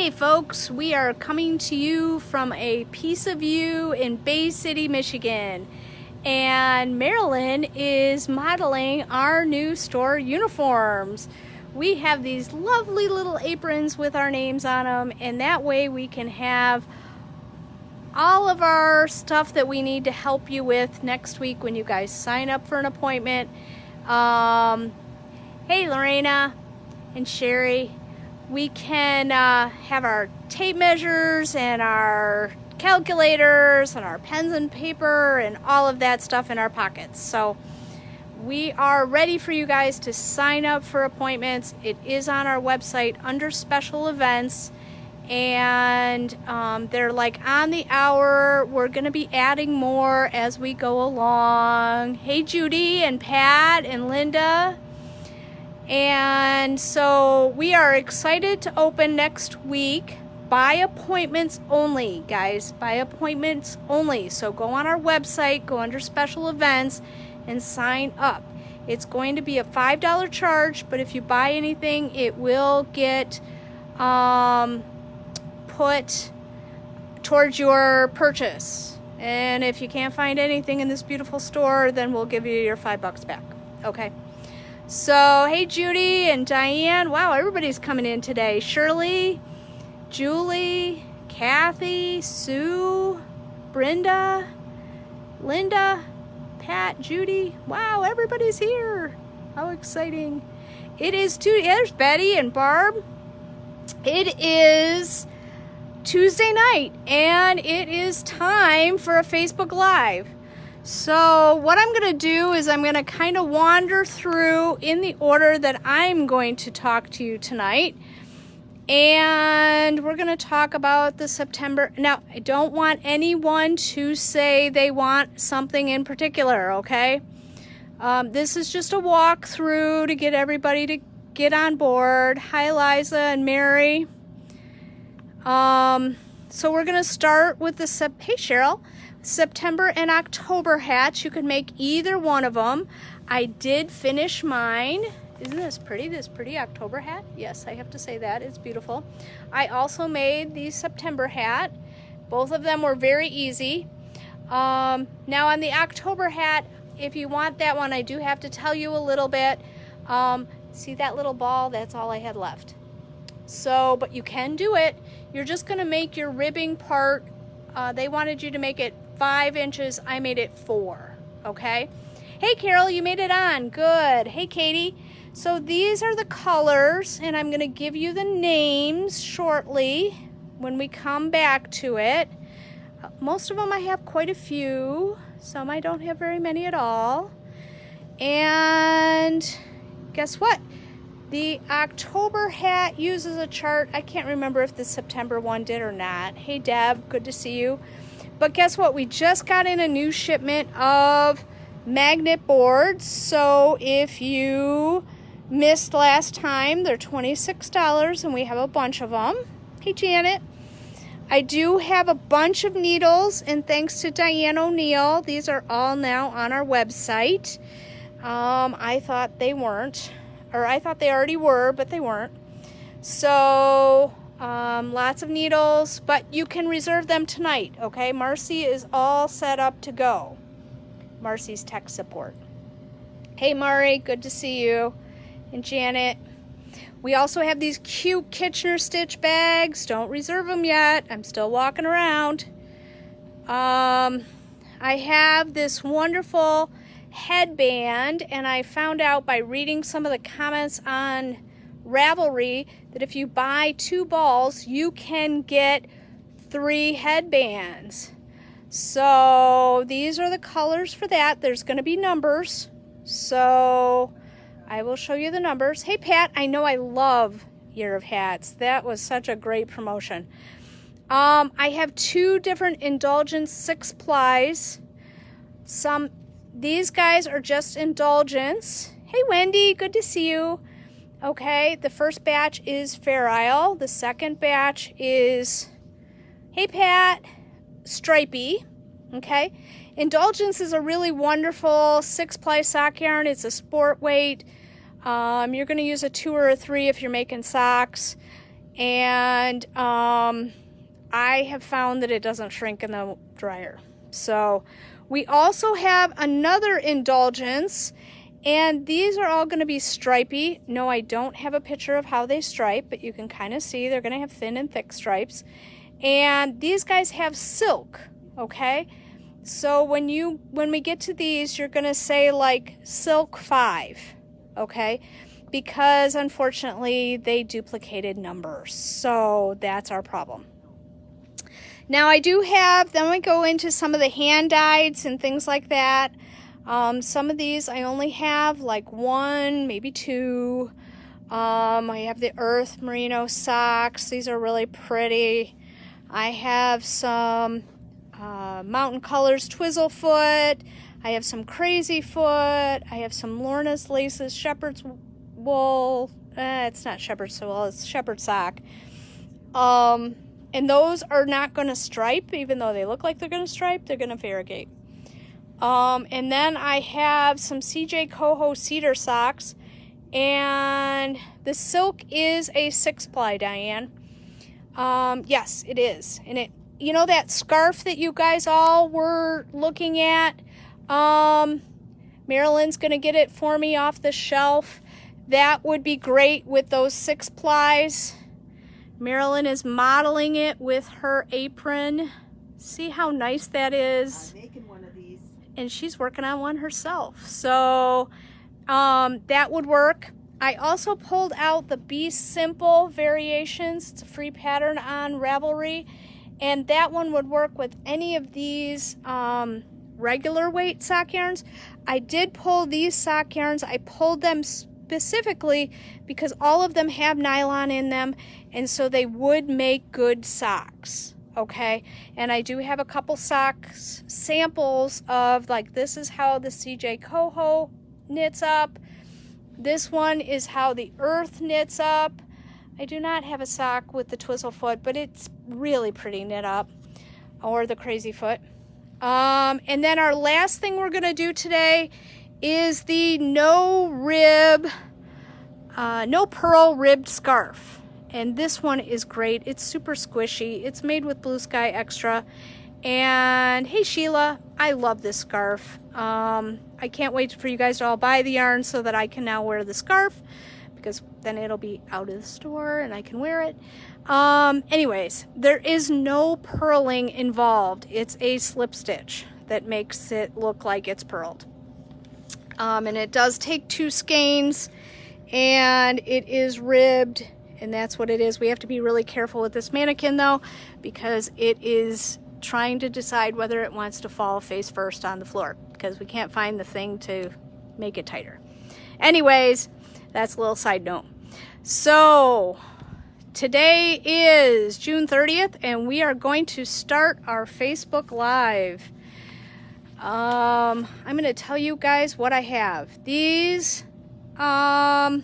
Hey folks, we are coming to you from a piece of view in Bay City, Michigan. And Marilyn is modeling our new store uniforms. We have these lovely little aprons with our names on them, and that way we can have all of our stuff that we need to help you with next week when you guys sign up for an appointment. Hey Lorena and Sherry, we can have our tape measures and our calculators and our pens and paper and all of that stuff in our pockets. So we are ready for you guys to sign up for appointments. It is on our website under special events, and they're like on the hour. We're going to be adding more as we go along. Hey Judy and Pat and Linda. And so we are excited to open next week. By appointments only, guys. By appointments only. So go on our website, go under special events, and sign up. It's going to be a $5 charge, but if you buy anything, it will get put towards your purchase. And if you can't find anything in this beautiful store, then we'll give you your $5 back. Okay? So, hey Judy and Diane. Wow, everybody's coming in today. Shirley, Julie, Kathy, Sue, Brenda, Linda, Pat, Judy. Wow, everybody's here. How exciting. It is there's Betty and Barb. It is Tuesday night, and it is time for a Facebook Live. So what I'm going to do is I'm going to kind of wander through in the order that I'm going to talk to you tonight. And we're going to talk about the September. Now, I don't want anyone to say they want something in particular, okay? This is just a walkthrough to get everybody to get on board. Hi, Liza and Mary. So we're going to start with the hey, Cheryl. September and October hats. You can make either one of them. I did finish mine. Isn't this pretty? This pretty October hat? Yes, I have to say that. It's beautiful. I also made the September hat. Both of them were very easy. Now on the October hat, if you want that one, I do have to tell you a little bit. See that little ball? That's all I had left. So, but you can do it. You're just going to make your ribbing part. They wanted you to make it 5 inches. I made it 4. Okay. Hey Carol, you made it on. Good. Hey Katie. So these are the colors, and I'm going to give you the names shortly when we come back to it. Most of them I have quite a few. Some I don't have very many at all. And guess what? The October hat uses a chart. I can't remember if the September one did or not. Hey Deb, good to see you. But guess what? We just got in a new shipment of magnet boards. So if you missed last time, they're $26 and we have a bunch of them. Hey Janet. I do have a bunch of needles, and thanks to Diane O'Neill, these are all now on our website. I thought they weren't. Or I thought they already were, but they weren't. So, lots of needles, but you can reserve them tonight, okay? Marcy is all set up to go. Marcy's tech support. Hey, Mari, good to see you. And Janet. We also have these cute Kitchener stitch bags. Don't reserve them yet. I'm still walking around. I have this wonderful headband, and I found out by reading some of the comments on Ravelry that if you buy 2 balls, you can get 3 headbands. So these are the colors for that. There's going to be numbers, so I will show you the numbers. Hey Pat, I know I love Year of Hats. That was such a great promotion. I have 2 different Indulgence 6 plies. These guys are just Indulgence. Hey Wendy, good to see you. Okay, the first batch is Fair Isle. The second batch is, hey Pat, Stripey. Okay, Indulgence is a really wonderful 6-ply sock yarn. It's a sport weight. You're going to use a 2 or a 3 if you're making socks. And I have found that it doesn't shrink in the dryer. So we also have another indulgence, and these are all going to be stripy. No, I don't have a picture of how they stripe, but you can kind of see they're going to have thin and thick stripes. And these guys have silk, okay? So when we get to these, you're going to say like silk 5, okay? Because unfortunately they duplicated numbers. So that's our problem. Now I do have, then we go into some of the hand dyeds and things like that. Some of these I only have like 1, maybe 2. I have the Earth Merino socks. These are really pretty. I have some Mountain Colors Twizzlefoot. I have some Crazy Foot. I have some Lorna's Laces Shepherd's Wool. It's not Shepherd's Wool, it's Shepherd Sock. And those are not going to stripe, even though they look like they're going to stripe, they're going to variegate. And then I have some CJ Coho Cedar socks, and the silk is a 6-ply, Diane. Yes, it is. And it, you know that scarf that you guys all were looking at? Marilyn's going to get it for me off the shelf. That would be great with those 6 plies. Marilyn is modeling it with her apron. See how nice that is? I'm making one of these. And she's working on one herself. So that would work. I also pulled out the Be Simple variations. It's a free pattern on Ravelry. And that one would work with any of these regular weight sock yarns. I did pull these sock yarns. I pulled them specifically because all of them have nylon in them, and so they would make good socks, okay? And I do have a couple socks samples of, like, this is how the CJ Coho knits up. This one is how the Earth knits up. I do not have a sock with the Twizzlefoot, but it's really pretty knit up, or the Crazy Foot. And then our last thing we're going to do today is the no pearl ribbed scarf. And this one is great. It's super squishy. It's made with Blue Sky Extra. And hey Sheila, I love this scarf. I can't wait for you guys to all buy the yarn so that I can now wear the scarf, because then it'll be out of the store and I can wear it. Anyways, there is no purling involved. It's a slip stitch that makes it look like it's purled. And it does take 2 skeins, and it is ribbed, and that's what it is. We have to be really careful with this mannequin though, because it is trying to decide whether it wants to fall face first on the floor, because we can't find the thing to make it tighter. Anyways, that's a little side note. So today is June 30th, and we are going to start our Facebook Live. I'm going to tell you guys what I have. These, I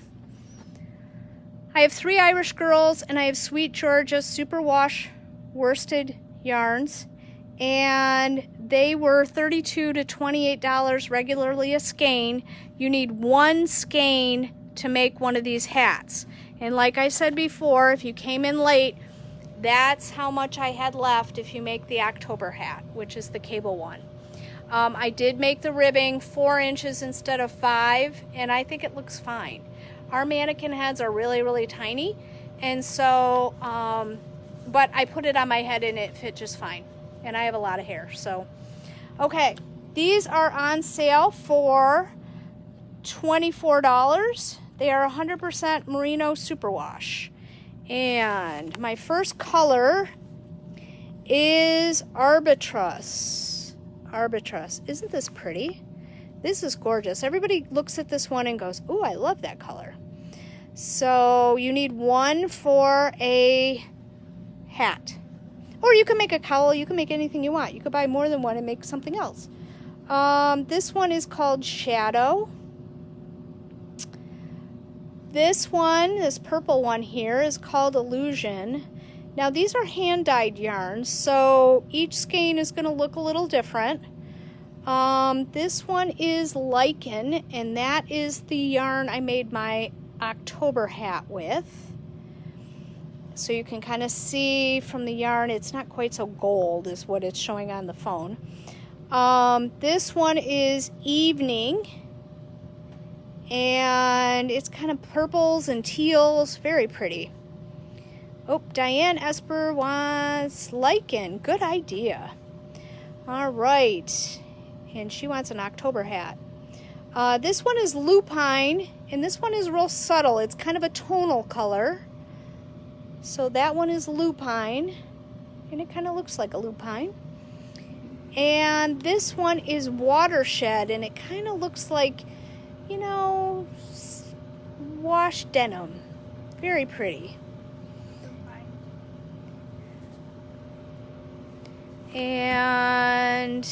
have 3 Irish Girls, and I have Sweet Georgia Superwash worsted yarns, and they were $32 to $28 regularly a skein. You need 1 skein to make one of these hats. And like I said before, if you came in late, that's how much I had left if you make the October hat, which is the cable one. I did make the ribbing 4 inches instead of 5, and I think it looks fine. Our mannequin heads are really, really tiny, and so, but I put it on my head and it fit just fine. And I have a lot of hair, so. Okay, these are on sale for $24. They are 100% merino superwash. And my first color is Arbitrus. Arbitrus. Isn't this pretty? This is gorgeous. Everybody looks at this one and goes, "Ooh, I love that color." So you need 1 for a hat. Or you can make a cowl. You can make anything you want. You could buy more than 1 and make something else. This one is called Shadow. This one, this purple one here, is called Illusion. Now these are hand-dyed yarns, so each skein is going to look a little different. This one is Lichen, and that is the yarn I made my October hat with. so you can kind of see from the yarn. It's not quite so gold is what it's showing on the phone. This one is Evening, and it's kind of purples and teals, very pretty. Oh, Diane Esper wants Lichen. Good idea. All right, and she wants an October hat. This one is Lupine, and this one is real subtle. It's kind of a tonal color. So that one is Lupine, and it kind of looks like a lupine. And this one is Watershed, and it kind of looks like, you know, wash denim. Very pretty. And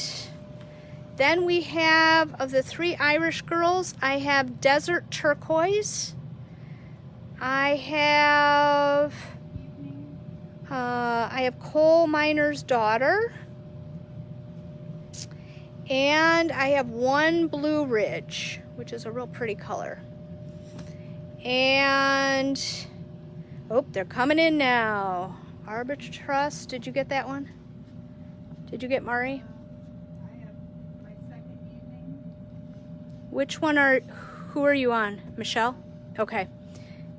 then we have, of the 3 Irish girls, I have Desert Turquoise. I have Coal Miner's Daughter. And I have one Blue Ridge, which is a real pretty color. And, oh, they're coming in now. Arbitrust, did you get that one? Did you get Mari? I have my second evening. Which one who are you on? Michelle? Okay.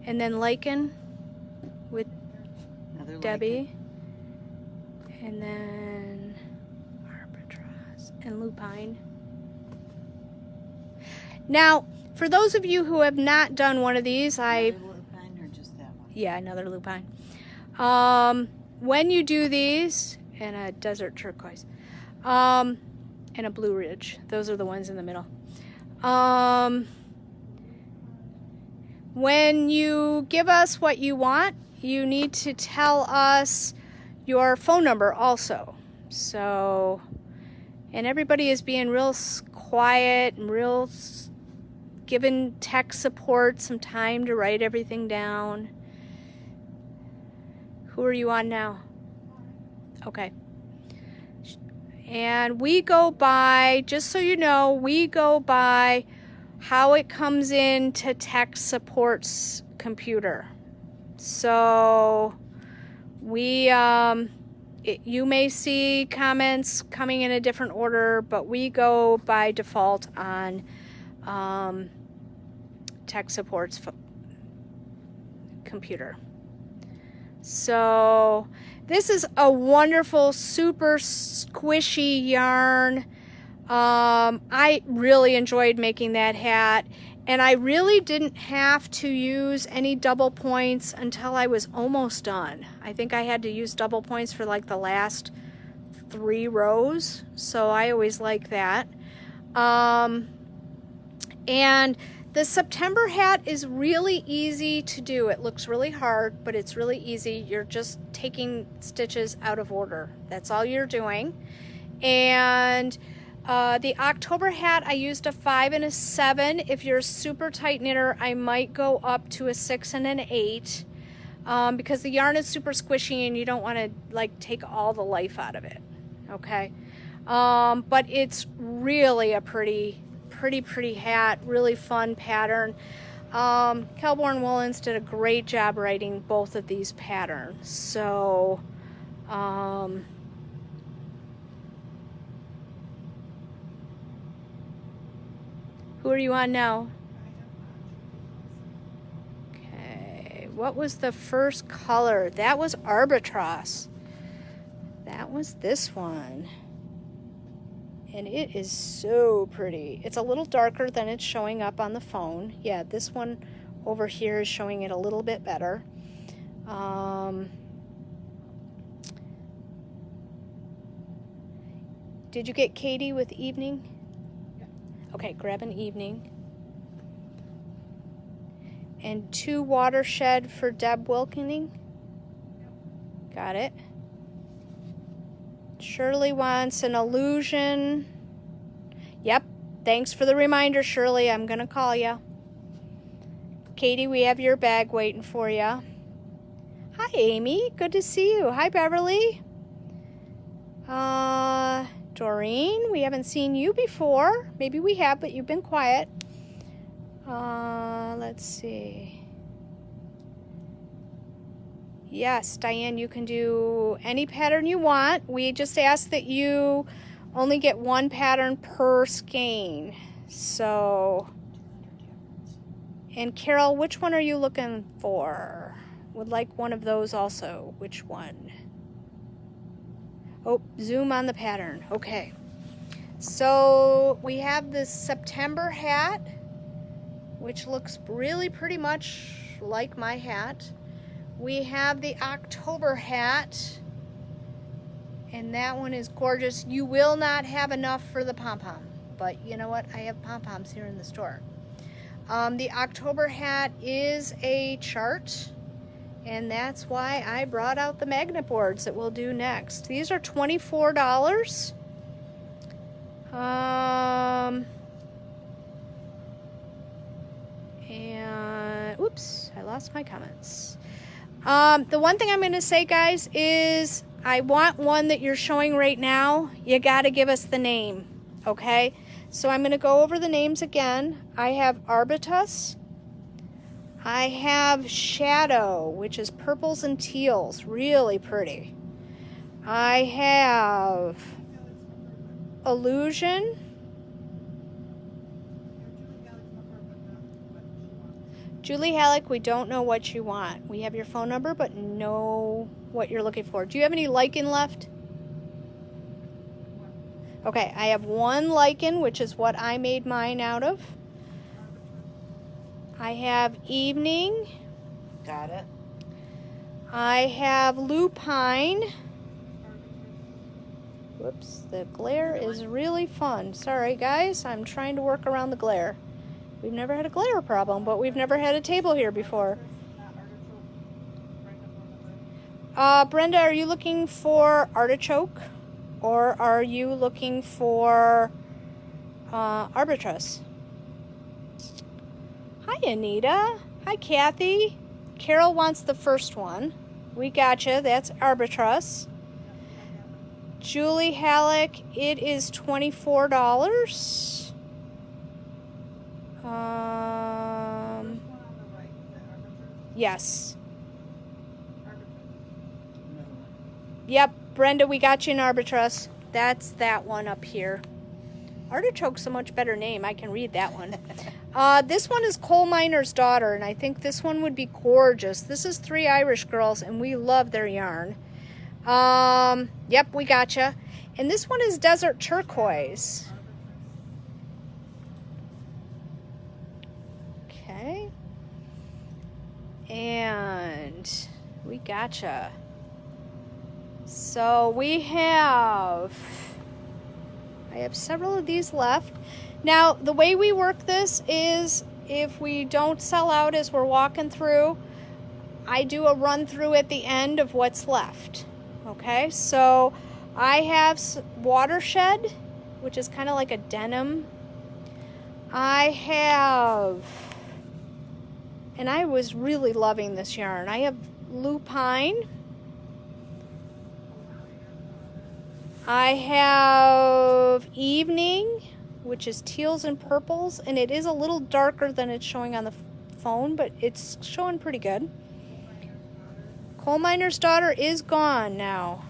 And then Lichen with Another Debbie. And then Arbitrage and Lupine. Now, for those of you who have not done one of these, Another lupine or just that one? yeah, another Lupine. When you do these, and a Desert Turquoise, and a Blue Ridge, those are the ones in the middle. When you give us what you want, you need to tell us your phone number also. So, and everybody is being real quiet and real giving tech support some time to write everything down. Who are you on now? Okay. And we go by, just so you know, we go by how it comes in to tech support's computer. So we, you may see comments coming in a different order, but we go by default on tech support's computer. So this is a wonderful, super squishy yarn. I really enjoyed making that hat, and I really didn't have to use any double points until I was almost done. I think I had to use double points for like the last 3 rows, so I always like that. And the September hat is really easy to do. It looks really hard, but it's really easy. You're just taking stitches out of order. That's all you're doing. And the October hat, I used a 5 and a 7. If you're a super tight knitter, I might go up to a 6 and an 8 because the yarn is super squishy and you don't want to like take all the life out of it. Okay, but it's really a pretty hat, really fun pattern. Kelborn Woolens did a great job writing both of these patterns. So who are you on now? Okay, what was the first color? That was Arbitrage. That was this one. And it is so pretty. It's a little darker than it's showing up on the phone. Yeah, this one over here is showing it a little bit better. Did you get Katie with Evening? Yeah. Okay, grab an Evening. And 2 Watershed for Deb Wilkening. Yep. Got it. Shirley wants an Illusion. Yep. Thanks for the reminder, Shirley. I'm going to call you. Katie, we have your bag waiting for you. Hi, Amy. Good to see you. Hi, Beverly. Doreen, we haven't seen you before. Maybe we have, but you've been quiet. Let's see. Yes, Diane, you can do any pattern you want. We just ask that you only get one pattern per skein. So, and Carol, which one are you looking for? Would like one of those also. Which one? Oh, zoom on the pattern. Okay. So we have this September hat, which looks really pretty much like my hat. We have the October hat, and that one is gorgeous. You will not have enough for the pom-pom, but you know what? I have pom-poms here in the store. The October hat is a chart, and that's why I brought out the magnet boards that we'll do next. These are $24. And oops, I lost my comments. The one thing I'm going to say, guys, is I want one that you're showing right now. You got to give us the name, okay? So I'm going to go over the names again. I have Arbutus. I have Shadow, which is purples and teals, really pretty. I have Illusion. Julie Halleck, we don't know what you want. We have your phone number, but know what you're looking for. Do you have any lichen left? Okay, I have one lichen, which is what I made mine out of. I have Evening. Got it. I have Lupine. Whoops, the glare is really fun. Sorry, guys, I'm trying to work around the glare. We've never had a glare problem, but we've never had a table here before. Brenda, are you looking for artichoke? Or are you looking for arbutus? Hi, Anita. Hi, Kathy. Carol wants the first one. We gotcha. That's arbutus. Julie Halleck, it is $24. Yes. Yep, Brenda, we got you an arbutus. That's that one up here. Artichoke's a much better name. I can read that one. This one is Coal Miner's Daughter, and I think this one would be gorgeous. This is 3 Irish girls, and we love their yarn. Yep, we gotcha. And this one is Desert Turquoise. Okay. And we gotcha. So we have, I have several of these left. Now, the way we work this is if we don't sell out as we're walking through, I do a run through at the end of what's left. Okay, so I have Watershed, which is kind of like a denim. I have, and I was really loving this yarn, I have Lupine. I have Evening, which is teals and purples, and it is a little darker than it's showing on the phone, but it's showing pretty good. Coal Miner's Daughter is gone now.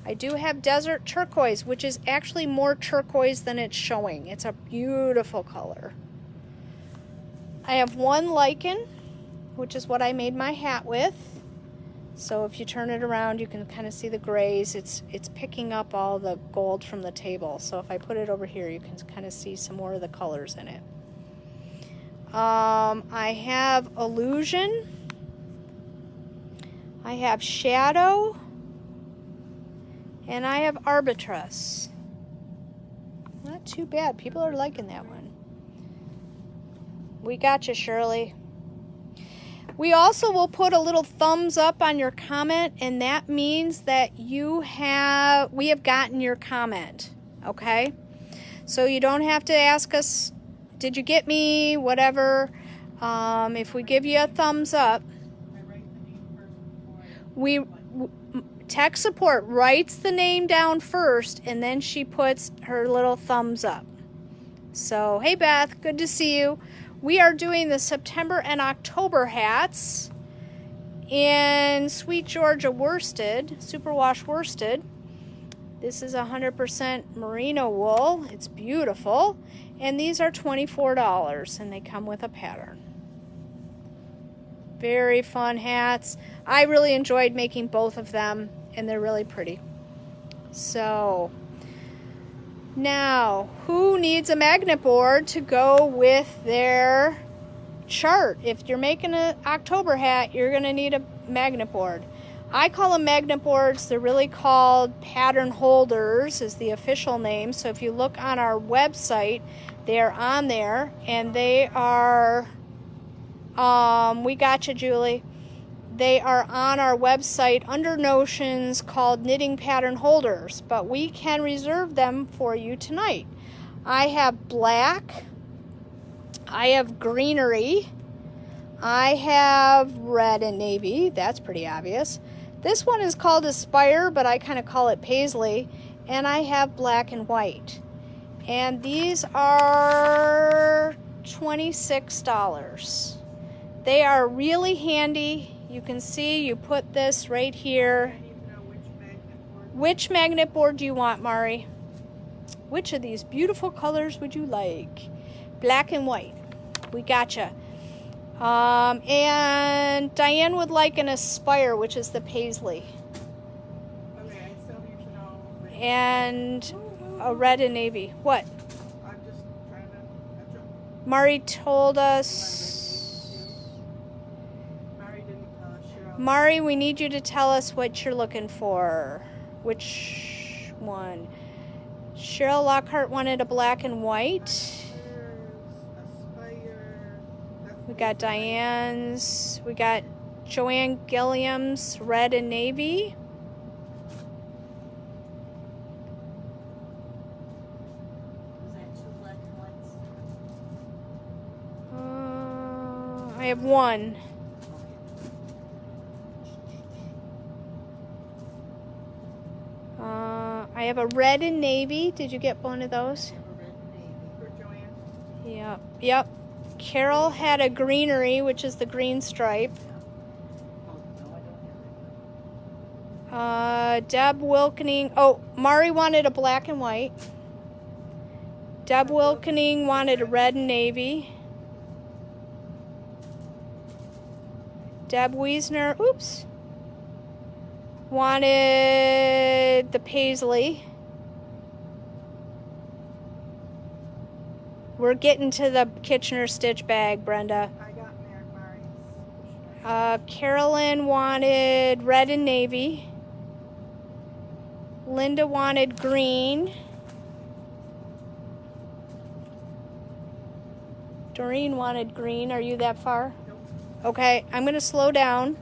I do have Desert Turquoise, which is actually more turquoise than it's showing. It's a beautiful color. I have one Lichen, which is what I made my hat with. So if you turn it around, you can kind of see the grays. It's picking up all the gold from the table. So if I put it over here, you can kind of see some more of the colors in it. I have Illusion. I have Shadow. And I have Arbutus. Not too bad. People are liking that one. We got you, Shirley. We also will put a little thumbs up on your comment, and that means that we have gotten your comment, okay? So you don't have to ask us, did you get me, whatever. If we give you a thumbs up, tech support writes the name down first, and then she puts her little thumbs up. So, hey Beth, good to see you. We are doing the September and October hats, in Sweet Georgia worsted, superwash worsted. This is 100% merino wool. It's beautiful. And these are $24 and they come with a pattern. Very fun hats. I really enjoyed making both of them and they're really pretty. So now, who needs a magnet board to go with their chart? If you're making an October hat, you're going to need a magnet board. I call them magnet boards. They're really called pattern holders is the official name. So if you look on our website, they're on there and they are, we got you, Julie. They are on our website under Notions called knitting pattern holders, but we can reserve them for you tonight. I have black, I have greenery, I have red and navy. That's pretty obvious. This one is called Aspire, but I kind of call it Paisley. And I have black and white. And these are $26. They are really handy. You can see you put this right here. Which magnet board do you want, Mari? Which of these beautiful colors would you like? Black and white. We gotcha. And Diane would like an Aspire, which is the Paisley. Okay, I still need to know. And a red and navy. What? I'm just trying to catch up. Mari told us. Mari didn't tell us. Cheryl. Mari, we need you to tell us what you're looking for. Which one? Cheryl Lockhart wanted a black and white. Aspire. We got Diane's. We got Joanne Gilliam's red and navy. Was that 2 black and whites? I have one. I have a red and navy. Did you get one of those? Red and navy. For Joanne. Yep. Yep. Carol had a greenery, which is the green stripe. Oh, no, I don't have Deb Wilkening. Oh, Mari wanted a black and white. Deb Wilkening wanted a red and navy. Deb Wiesner, oops, wanted the Paisley. We're getting to the Kitchener stitch bag, Brenda. I got Mari's. Carolyn wanted red and navy. Linda wanted green. Doreen wanted green. Are you that far? Nope. Okay, I'm going to slow down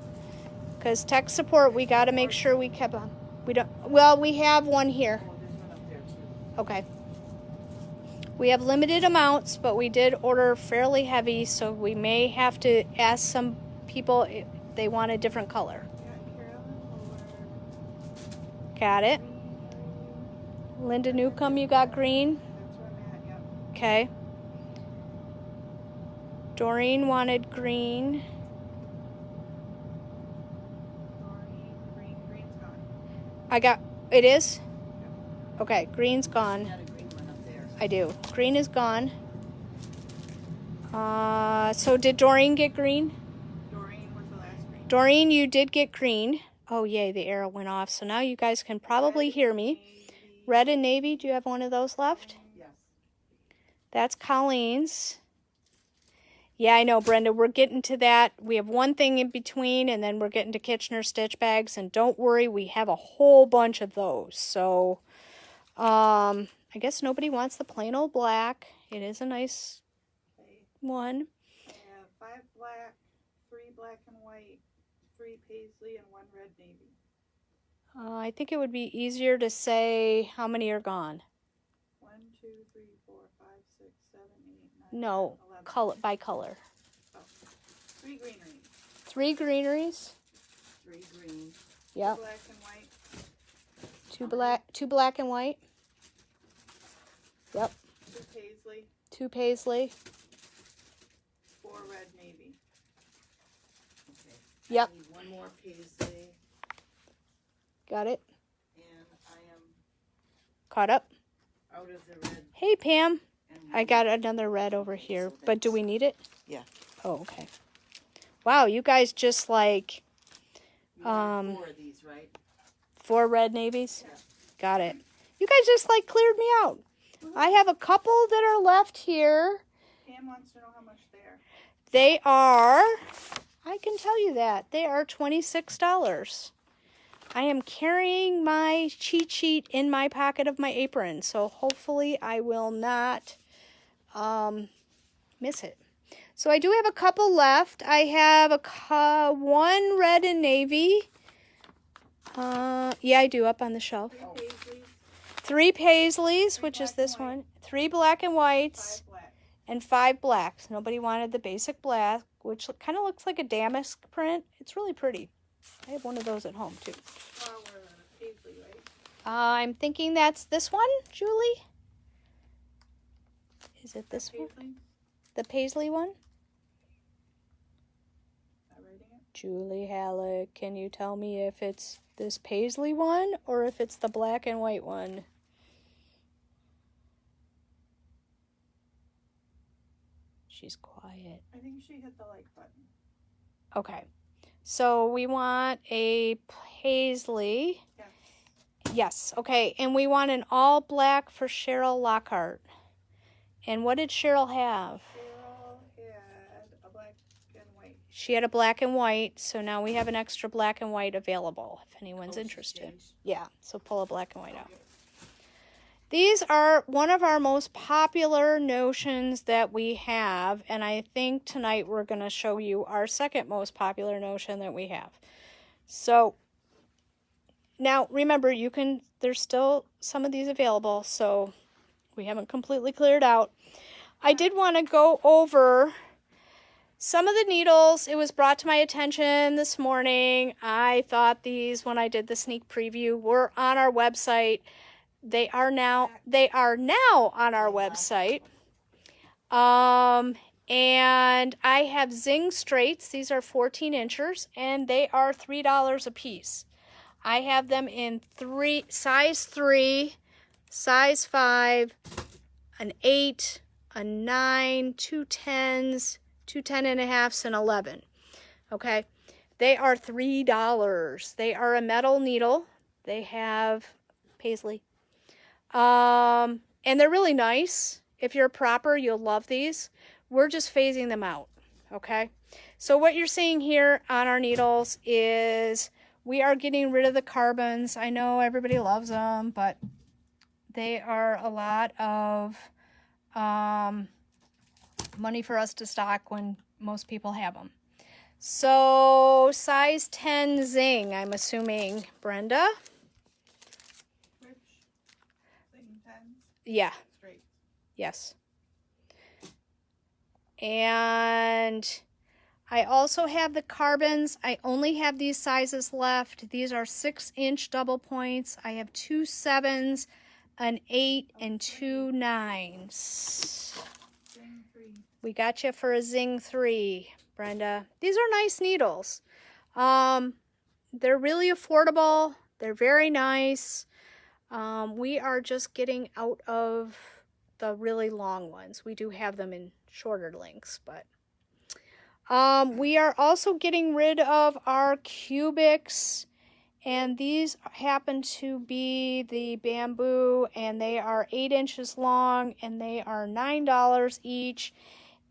because tech support, we got to make sure we kept on. We don't. Well, we have one here. Oh, there's one up there too. Okay. We have limited amounts, but we did order fairly heavy, so we may have to ask some people if they want a different color. Yeah, Carolyn or Got it. Linda Newcomb, you got green? that's where I'm at. Yep. Okay. Doreen wanted green. Green's gone. I got, it is? Okay, green's gone. got a green one up there. I do. Green is gone. So did Doreen get green? Doreen was the last green. Doreen, you did get green. Oh, yay, the arrow went off. So now you guys can probably hear me. Navy. Red and navy, do you have one of those left? Yes. That's Colleen's. Yeah, I know, Brenda. We're getting to that. We have one thing in between, and then we're getting to Kitchener stitch bags. And don't worry, we have a whole bunch of those. So, I guess nobody wants the plain old black. It is a nice Okay. one. I have 5 black, 3 black and white, 3 paisley, and 1 red navy. I think it would be easier to say how many are gone. 1, 2, 3, 4, 5, 6, 7, 8, 9, No, 10, 11. color by color. Oh. 3 greenery, 3 greeneries. 3 green. Yep. black and white, 2 black and white. Yep. 2 paisley, 2 paisley. 4 red navy. Okay. Yep. I need one more paisley, Got it. and I am Caught up. out of the red. Hey, Pam. And I got another red over here, So but do we need it? Yeah. Oh, okay. Wow, you guys just like You wanted 4 of these, right? 4 red navies? Yeah. Got it. You guys just like cleared me out. I have a couple that are left here. Pam wants to know how much they are. They are, I can tell you that, they are $26. I am carrying my cheat sheet in my pocket of my apron, so hopefully I will not miss it. So I do have a couple left. I have one red and navy. Yeah, I do, up on the shelf. 3 paisleys, 3 paisleys, 3 which is black this and white. one. 3 black and whites. 5 black. And 5 blacks. Nobody wanted the basic black, which kind of looks like a damask print. It's really pretty. I have one of those at home too. Flower paisley, right? I'm thinking that's this one, Julie. Is it this one? Paisley? The paisley one? Not writing it? Julie Halleck, can you tell me if it's this paisley one or if it's the black and white one? She's quiet. I think she hit the like button. Okay. So we want a paisley. Yes. Yes. Okay. And we want an all black for Cheryl Lockhart. And what did Cheryl have? Cheryl had a black and white. She had a black and white. So now we have an extra black and white available if anyone's Oh, she interested. changed. Yeah. So pull a black and white out. These are one of our most popular notions that we have, and I think tonight we're going to show you our second most popular notion that we have. So, now remember, there's still some of these available, so we haven't completely cleared out. I did want to go over some of the needles. It was brought to my attention this morning. I thought these, when I did the sneak preview, were on our website. They are now on our website. And I have Zing Straights. These are 14 inchers, and they are $3 a piece. I have them in size 3, size 5, an 8, a 9, 2 10s, 2 10.5s, and 11. Okay, they are $3. They are a metal needle. They have paisley. And they're really nice. If you're a propper, you'll love these. We're just phasing them out, okay? So what you're seeing here on our needles is we are getting rid of the carbons. I know everybody loves them, but they are a lot of money for us to stock when most people have them. So size 10 Zing, I'm assuming, Brenda? Which? Thing 10s? Yeah. Straight. Yes. And I also have the carbons. I only have these sizes left. These are 6-inch double points. I have 2 7s, an 8, and 2 9s. Thing 3. We got you for a Zing 3, Brenda. These are nice needles. They're really affordable. They're very nice. We are just getting out of the really long ones. We do have them in shorter lengths, but we are also getting rid of our cubics, and these happen to be the bamboo, and they are 8 inches long, and they are $9 each.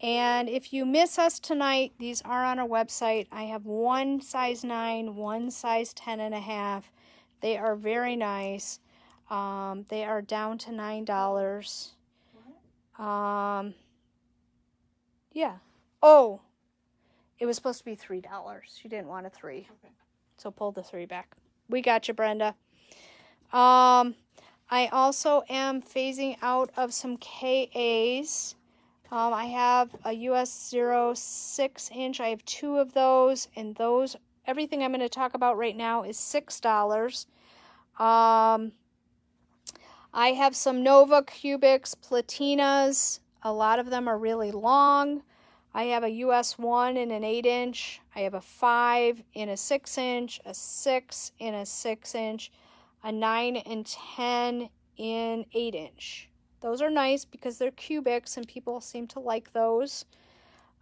And if you miss us tonight, these are on our website. I have one size 9, one size 10.5. They are very nice. They are down to $9. Yeah. Oh, it was supposed to be $3. She didn't want a 3. Okay. So pull the 3 back. We got you, Brenda. I also am phasing out of some KAs. I have a US 06-inch. I have 2 of those, and those, everything I'm going to talk about right now is $6. I have some Nova Cubics Platinas. A lot of them are really long. I have a US 1 in an 8-inch. I have a 5 in a 6-inch, a 6 in a 6-inch, a 9 and 10 in 8-inch. Those are nice because they're cubics and people seem to like those.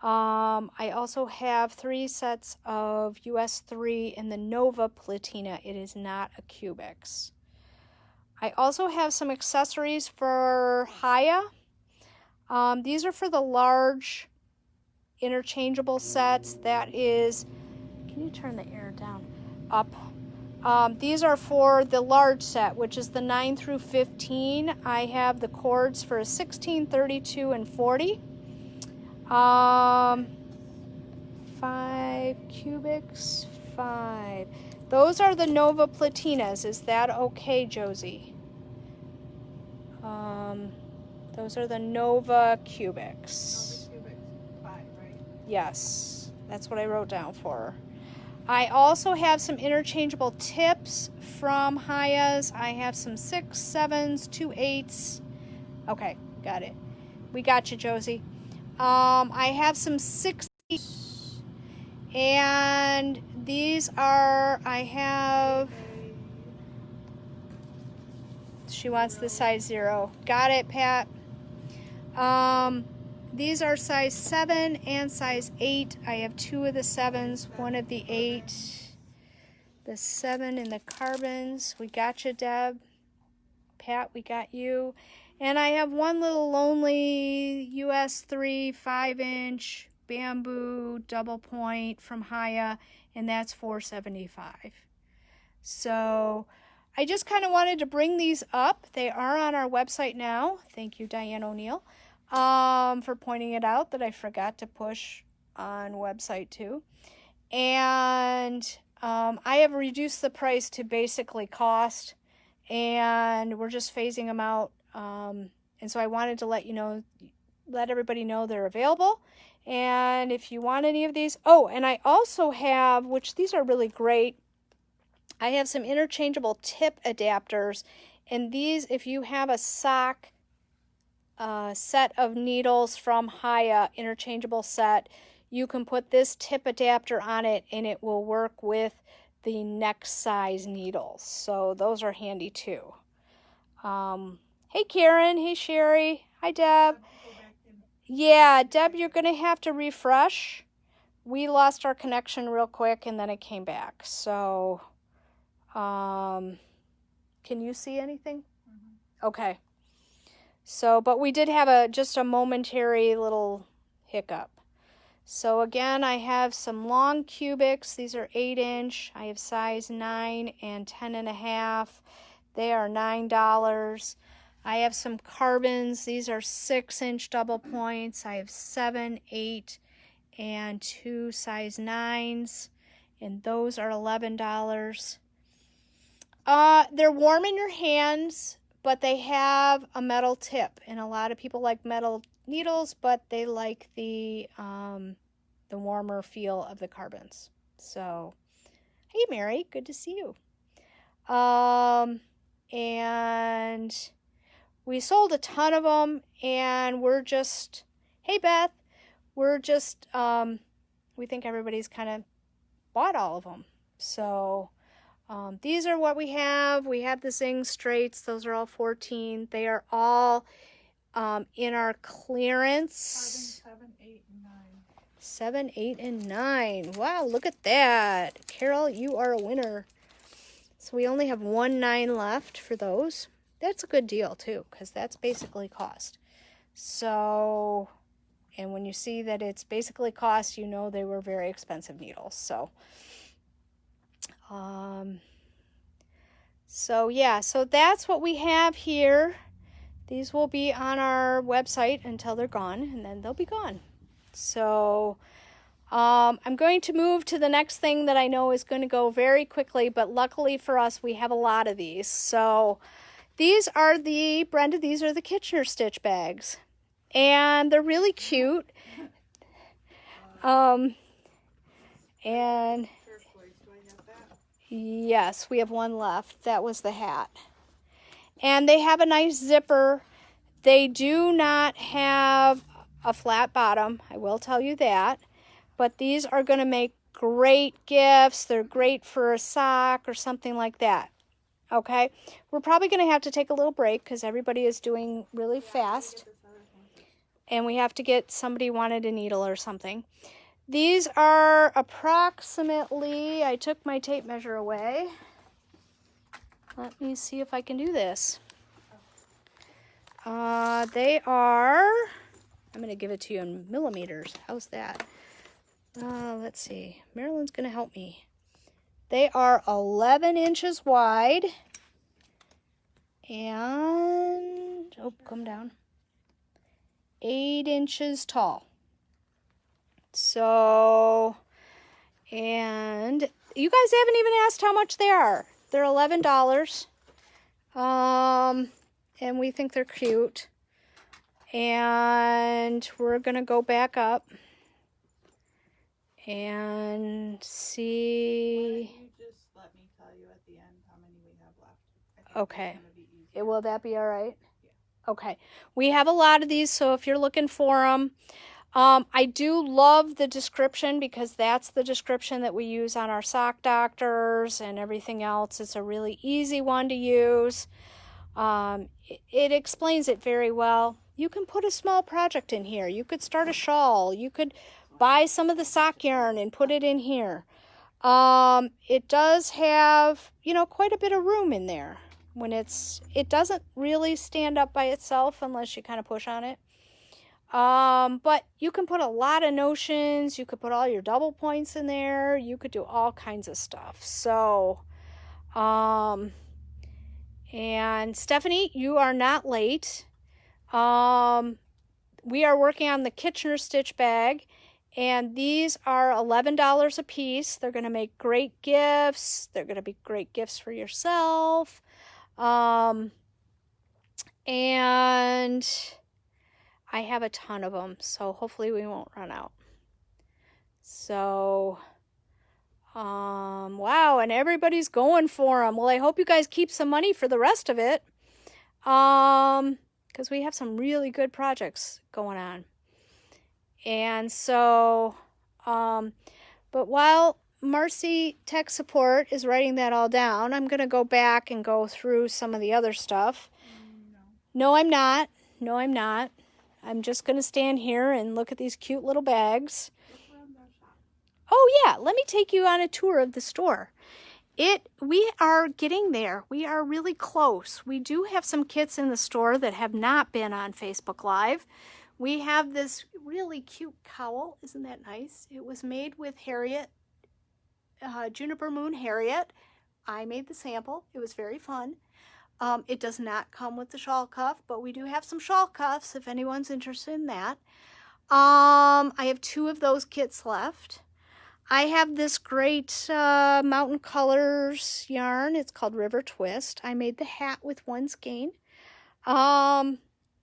I also have 3 sets of US 3 in the Nova Platina. It is not a cubics. I also have some accessories for Haya. These are for the large interchangeable sets. That is, can you turn the air down? Up. These are for the large set, which is the 9 through 15. I have the cords for 16, 32, and 40. 5 cubics, 5. Those are the Nova Platinas. Is that okay, Josie? Those are the Nova cubics. Nova cubics, 5, right? Yes, that's what I wrote down for her. I also have some interchangeable tips from Hayas. I have some 6, 7s, 2 8s. Okay, got it. We got you, Josie. I have some 60, and these are, I have, she wants the size 0. Got it, Pat. These are size 7 and size 8. I have 2 of the 7s, 1 of the 8. The 7 in the carbons. We got you, Deb. Pat, we got you. And I have one little lonely US 3 5-inch bamboo double point from Haya, and that's $4.75. So I just kind of wanted to bring these up. They are on our website now. Thank you, Diane O'Neill, for pointing it out that I forgot to push on website too. And I have reduced the price to basically cost, and we're just phasing them out. And so I wanted to let everybody know they're available. And if you want any of these, and I also have, which these are really great, I have some interchangeable tip adapters. And these, if you have a sock set of needles from Haya, interchangeable set, you can put this tip adapter on it and it will work with the next size needles. So those are handy too. Hey Karen, hey Sherry, hi Deb. Yeah, Deb, you're going to have to refresh. We lost our connection real quick and then it came back. So, can you see anything? Mm-hmm. Okay. So, but we did have just a momentary little hiccup. So again, I have some long cubics. These are 8-inch. I have size 9 and 10.5. They are $9. I have some carbons. These are 6-inch double points. I have 7, 8, and 2 size 9s, and those are $11. They're warm in your hands, but they have a metal tip, and a lot of people like metal needles, but they like the warmer feel of the carbons. So, hey Mary, good to see you. And we sold a ton of them, and we're just, hey Beth, we're just, we think everybody's kind of bought all of them. So these are what we have. We have the Zing straights. Those are all 14. They are all in our clearance. 7, 8, and 9. 7, 8, and 9. Wow, look at that. Carol, you are a winner. So we only have 1 9 left for those. That's a good deal too, because that's basically cost. So, and when you see that it's basically cost, you know they were very expensive needles. So, so that's what we have here. These will be on our website until they're gone, and then they'll be gone. So, I'm going to move to the next thing that I know is going to go very quickly, but luckily for us, we have a lot of these. So, these are the Kitchener Stitch bags, and they're really cute. And Turquoise, do I have that? yes, we have one left. That was the hat. And they have a nice zipper. They do not have a flat bottom. I will tell you that. But these are going to make great gifts. They're great for a sock or something like that. Okay? We're probably going to have to take a little break because everybody is doing really fast. And we have to get somebody wanted a needle or something. These are approximately, I took my tape measure away. Let me see if I can do this. They are, I'm going to give it to you in millimeters. How's that? Let's see. Marilyn's going to help me. They are 11 inches wide. And, oh, come down. 8 inches tall. So, and you guys haven't even asked how much they are. They're $11. And we think they're cute. And we're going to go back up and see. You just let me tell you at the end how many we have left. I think Okay. it's gonna be easier. Will that be all right? Okay. We have a lot of these, so if you're looking for them, I do love the description because that's the description that we use on our sock doctors and everything else. It's a really easy one to use. It explains it very well. You can put a small project in here. You could start a shawl. You could buy some of the sock yarn and put it in here. It does have, you know, quite a bit of room in there. It doesn't really stand up by itself unless you kind of push on it. But you can put a lot of notions. You could put all your double points in there. You could do all kinds of stuff. So, and Stephanie, you are not late. We are working on the Kitchener stitch bag, and these are $11 a piece. They're going to make great gifts. They're going to be great gifts for yourself. And I have a ton of them, so hopefully we won't run out. So, wow, and everybody's going for them. Well, I hope you guys keep some money for the rest of it, because we have some really good projects going on. And so, but while Marcy Tech Support is writing that all down, I'm going to go back and go through some of the other stuff. No, I'm not. No, I'm not. I'm just going to stand here and look at these cute little bags. Oh, yeah. Let me take you on a tour of the store. We are getting there. We are really close. We do have some kits in the store that have not been on Facebook Live. We have this really cute cowl. Isn't that nice? It was made with Harriet, Juniper Moon Harriet. I made the sample. It was very fun. It does not come with the shawl cuff, but we do have some shawl cuffs if anyone's interested in that. I have 2 of those kits left. I have this great Mountain Colors yarn. It's called River Twist. I made the hat with one skein.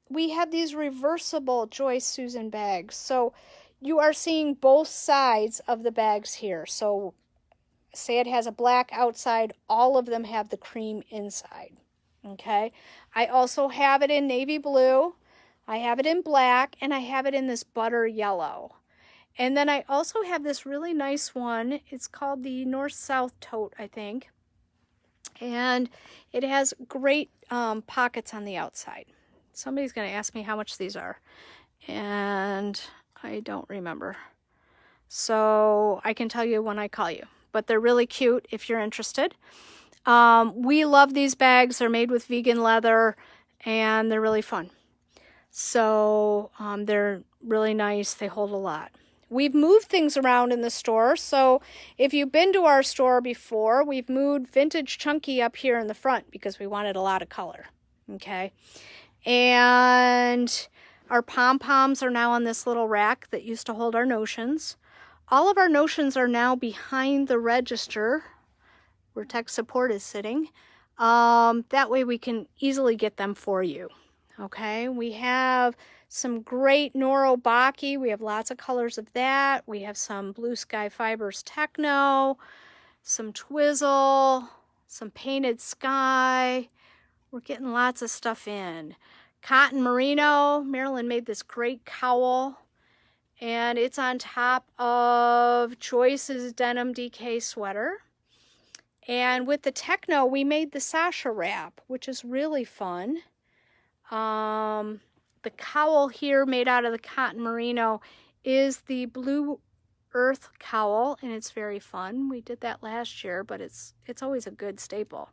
We have these reversible Joyce Susan bags. So you are seeing both sides of the bags here. So say it has a black outside, all of them have the cream inside. Okay. I also have it in navy blue. I have it in black, and I have it in this butter yellow. And then I also have this really nice one. It's called the North-South Tote, I think. And it has great pockets on the outside. Somebody's going to ask me how much these are. And I don't remember. So I can tell you when I call you. But they're really cute if you're interested. We love these bags. They're made with vegan leather, and they're really fun. So they're really nice. They hold a lot. We've moved things around in the store. So if you've been to our store before, we've moved Vintage Chunky up here in the front because we wanted a lot of color. Okay. And our pom-poms are now on this little rack that used to hold our notions. All of our notions are now behind the register where Tech Support is sitting. That way we can easily get them for you. Okay, we have some great Noro Baki. We have lots of colors of that. We have some Blue Sky Fibers Techno, some Twizzle, some Painted Sky. We're getting lots of stuff in. cotton merino. Marilyn made this great cowl, and it's on top of Joyce's denim DK sweater. And with the Techno, we made the Sasha wrap, which is really fun. The cowl here made out of the cotton merino is the Blue Earth cowl, and it's very fun. We did that last year, but it's always a good staple.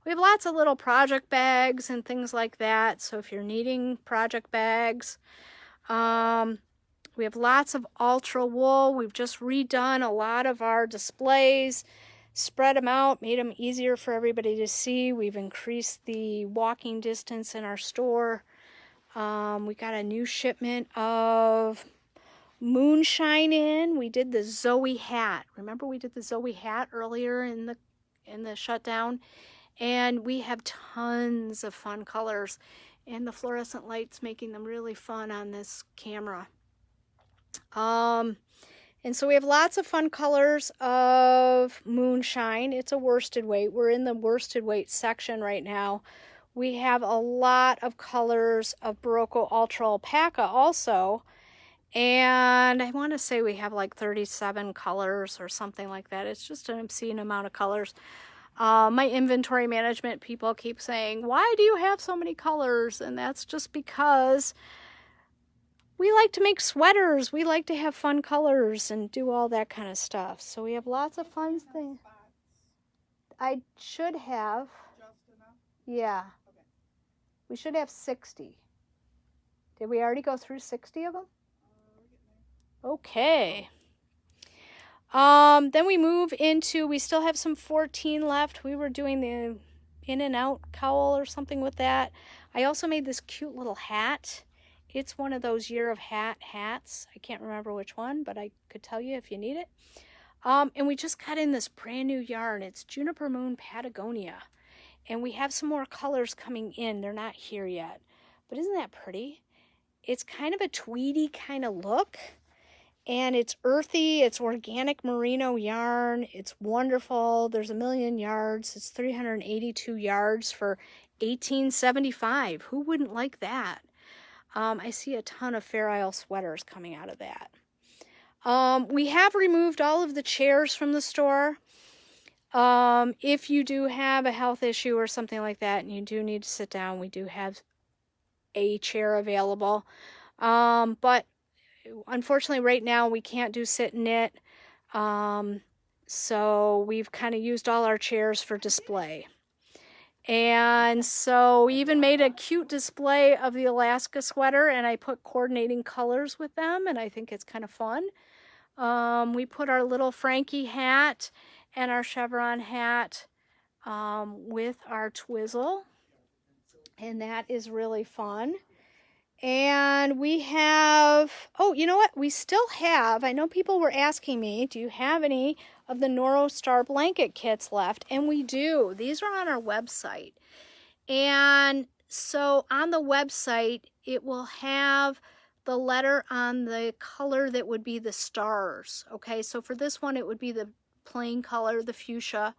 We have lots of little project bags and things like that, so if you're needing project bags. We have lots of ultra wool. We've just redone a lot of our displays, spread them out, made them easier for everybody to see. We've increased the walking distance in our store. We got a new shipment of moonshine in. We did the Zoe hat. Remember we did the Zoe hat earlier in the shutdown? And we have tons of fun colors, and the fluorescent light's making them really fun on this camera. And so we have lots of fun colors of moonshine. It's a worsted weight. We're in the worsted weight section right now. We have a lot of colors of Barocco Ultra Alpaca also. And I want to say we have like 37 colors or something like that. It's just an obscene amount of colors. My inventory management people keep saying, why do you have so many colors? And that's just because we like to make sweaters. We like to have fun colors and do all that kind of stuff. So we have lots of fun things. I should have. Just enough? Yeah. Okay. We should have 60. Did we already go through 60 of them? We're getting there. Okay. Then we move into, we still have some 14 left. We were doing the in and out cowl or something with that. I also made this cute little hat. It's one of those year of hats. I can't remember which one, but I could tell you if you need it. And we just got in this brand new yarn. It's Juniper Moon Patagonia. And we have some more colors coming in. They're not here yet. But isn't that pretty? It's kind of a tweedy kind of look. And it's earthy. It's organic merino yarn. It's wonderful. There's 1,000,000 yards. It's 382 yards for $18.75. Who wouldn't like that? I see a ton of Fair Isle sweaters coming out of that. We have removed all of the chairs from the store. If you do have a health issue or something like that and you do need to sit down, we do have a chair available. But unfortunately right now we can't do sit and knit. So we've kind of used all our chairs for display. And so we even made a cute display of the Alaska sweater, and I put coordinating colors with them, and I think it's kind of fun. We put our little Frankie hat and our chevron hat with our twizzle, and that is really fun. And we have, oh, you know what? We still have, I know people were asking me, do you have any of the Noro Star blanket kits left? And we do. These are on our website. And so on the website, it will have the letter on the color that would be the stars. Okay, so for this one, it would be the plain color, the fuchsia.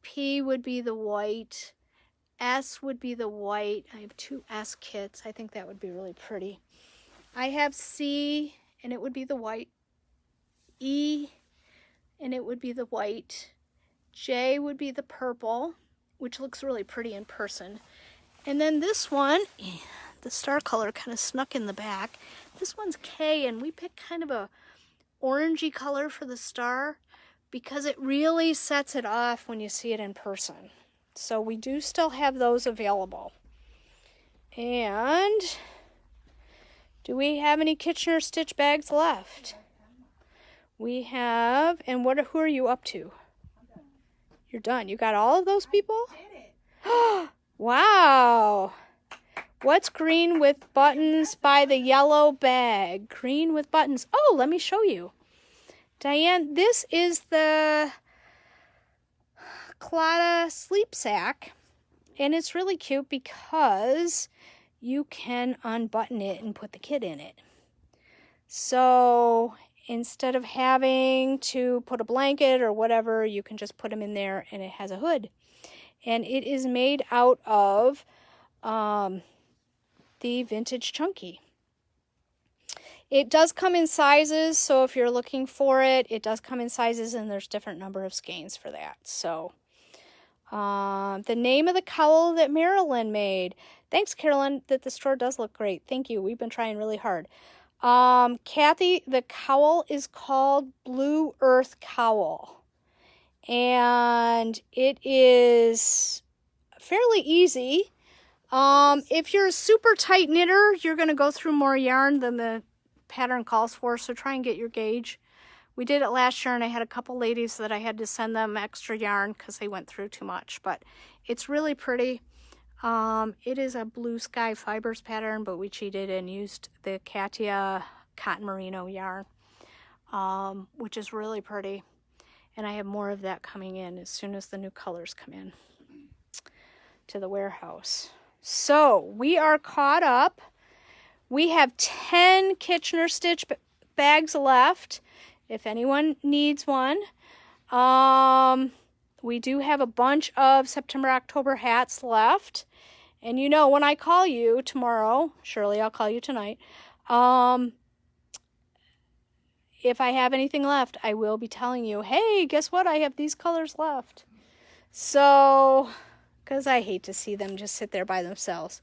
P would be the white. S would be the white. I have 2 S kits. I think that would be really pretty. I have C, and it would be the white. E, and it would be the white. J would be the purple, which looks really pretty in person. And then this one, the star color kind of snuck in the back. This one's K, and we picked kind of a orangey color for the star because it really sets it off when you see it in person. So we do still have those available. And do we have any Kitchener stitch bags left? We have, and who are you up to? You're done. You got all of those people? Wow. What's green with buttons by the yellow bag? Green with buttons. Oh, let me show you. Diane, this is the Claddagh sleep sack, and it's really cute because you can unbutton it and put the kid in it. So instead of having to put a blanket or whatever, you can just put them in there, and it has a hood. And it is made out of the Vintage Chunky. It does come in sizes, so if you're looking for it, it does come in sizes, and there's different number of skeins for that. So, the name of the cowl that Marilyn made. Thanks, Carolyn, that the store does look great. Thank you. We've been trying really hard. Kathy, the cowl is called Blue Earth Cowl. And it is fairly easy. If you're a super tight knitter, you're going to go through more yarn than the pattern calls for, so try and get your gauge. We did it last year, and I had a couple ladies that I had to send them extra yarn because they went through too much, but it's really pretty. It is a Blue Sky Fibers pattern, but we cheated and used the Katia Cotton Merino yarn, which is really pretty, and I have more of that coming in as soon as the new colors come in to the warehouse. So we are caught up. We have 10 Kitchener Stitch bags left, if anyone needs one. We do have a bunch of September, October hats left. And you know, when I call you tomorrow, surely I'll call you tonight, if I have anything left, I will be telling you, hey, guess what? I have these colors left. So, because I hate to see them just sit there by themselves.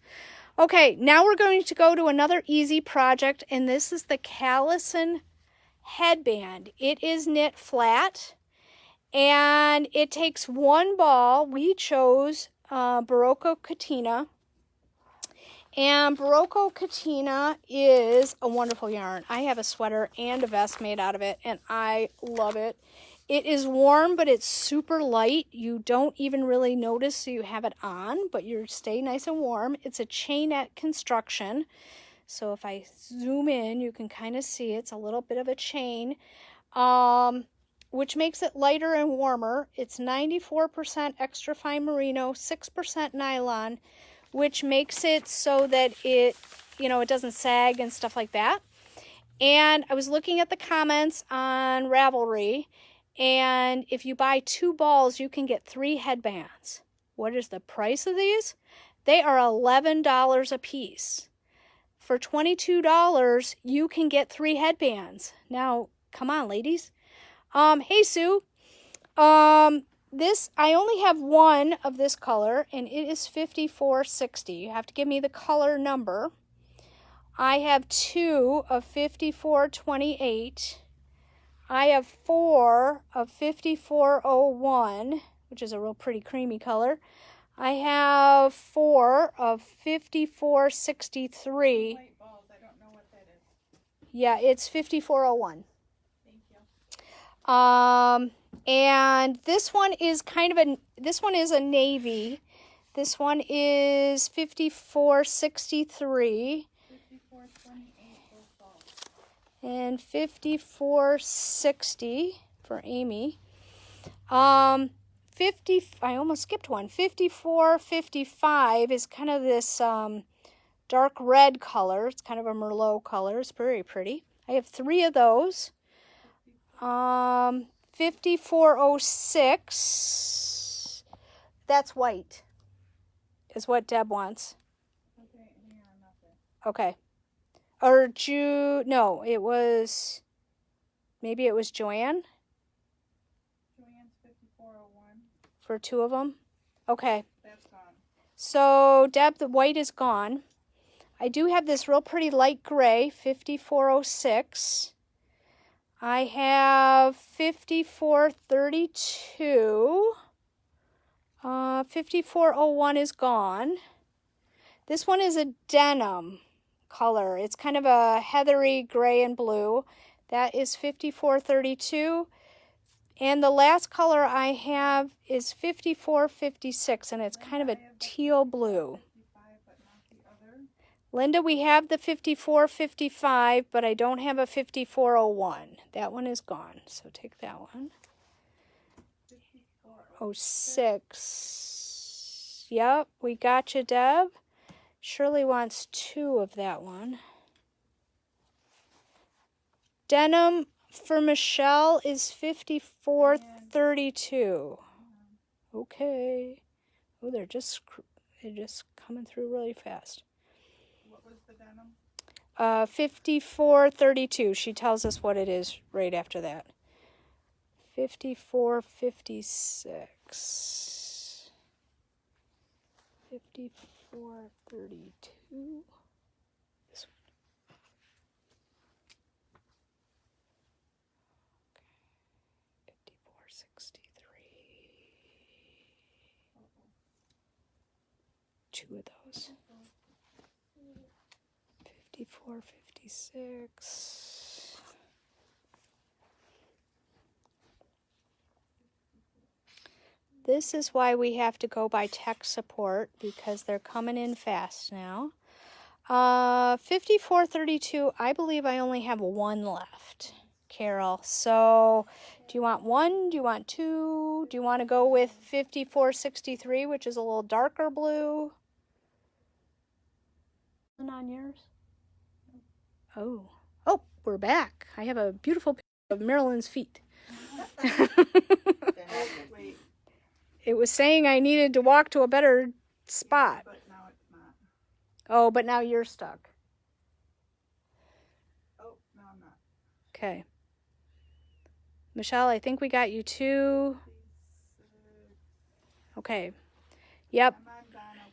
Okay, now we're going to go to another easy project, and this is the Callison headband. It is knit flat, and it takes one ball. We chose Barocco Katina, and Barocco Katina is a wonderful yarn. I have a sweater and a vest made out of it, and I love it. It is warm, but it's super light. You don't even really notice you have it on, but you stay nice and warm. It's a chainette construction. So if I zoom in, you can kind of see it's a little bit of a chain, which makes it lighter and warmer. It's 94% extra fine merino, 6% nylon, which makes it so that it, you know, it doesn't sag and stuff like that. And I was looking at the comments on Ravelry, and if you buy 2 balls, you can get 3 headbands. What is the price of these? They are $11 a piece. For $22, you can get 3 headbands. Now, come on, ladies. Hey, Sue. This, I only have one of this color, and it is 5460. You have to give me the color number. I have 2 of 5428. I have 4 of 5401, which is a real pretty creamy color. I have 4 of 5463. White balls, I don't know what that is. Yeah, it's 5401. Thank you. And this one is this one is a navy. This one is 5463. 5428 both balls. And 5460 for Amy. I almost skipped one. 5455 is kind of this dark red color. It's kind of a Merlot color. It's very pretty. I have 3 of those. 5406. That's white. Is what Deb wants. Okay, hang on, nothing. Okay. Or no, it was, maybe it was Joanne Joanne's 5401. for 2 of them. Okay. That's gone. So, Deb, the white is gone. I do have this real pretty light gray, 5406. I have 5432. 5401 is gone. This one is a denim color. It's kind of a heathery gray and blue. That is 5432. And the last color I have is 5456, and it's kind of a teal blue. 55, but not the other. Linda, we have the 5455, but I don't have a 5401. That one is gone, so take that one. 06. Yep, we got you, Deb. Shirley wants 2 of that one. Denim for Michelle is 5432. Okay. Oh, they're just coming through really fast. What was denim? 5432. She tells us what it is right after that. 5456. 5432. This one. Okay. 5463. Two of those. 5456. This is why we have to go by tech support, because they're coming in fast now. 5432, I believe I only have one left, Carol. So do you want one? Do you want two? Do you want to go with 5463, which is a little darker blue? On yours? Oh, we're back. I have a beautiful picture of Marilyn's feet. Wait, It was saying I needed to walk to a better spot. but now it's not. Oh, but now you're stuck. Oh, no, I'm not. Okay. Michelle, I think we got you two. Okay. Yep. I'm on Donna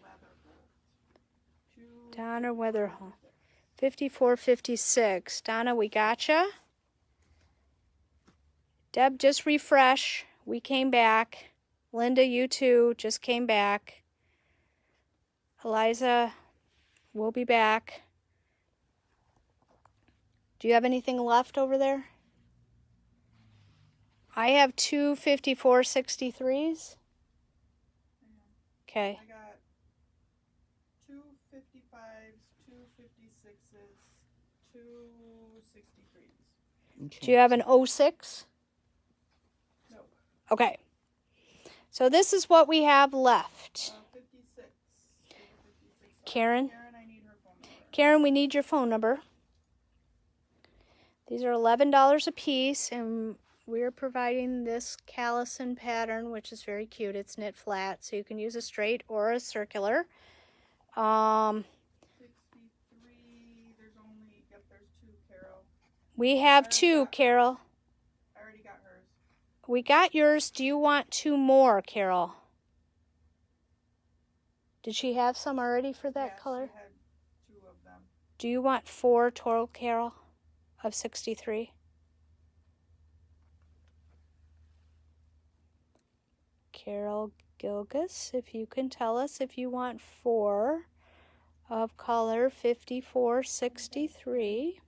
Weatherholt. Donna Weatherholt. 5456. Donna, we gotcha. Deb, just refresh. We came back. Linda, you too, just came back. Eliza, we'll be back. Do you have anything left over there? I have two 5463s. Okay. I got two 55s, two 56s, two 63s. Do you have an 06? No, Okay. So this is what we have left. 56. Karen? Karen, I need her phone number. Karen, we need your phone number. These are $11 a piece, and we're providing this Callison pattern, which is very cute. It's knit flat, so you can use a straight or a circular. 63, there's two, Carol. We have two, Carol. I already got hers. We got yours. Do you want two more, Carol? Did she have some already for that Yeah, color? she had two of them. Do you want four total, Carol, of 63? Carol Gilgus, if you can tell us if you want four of color 5463.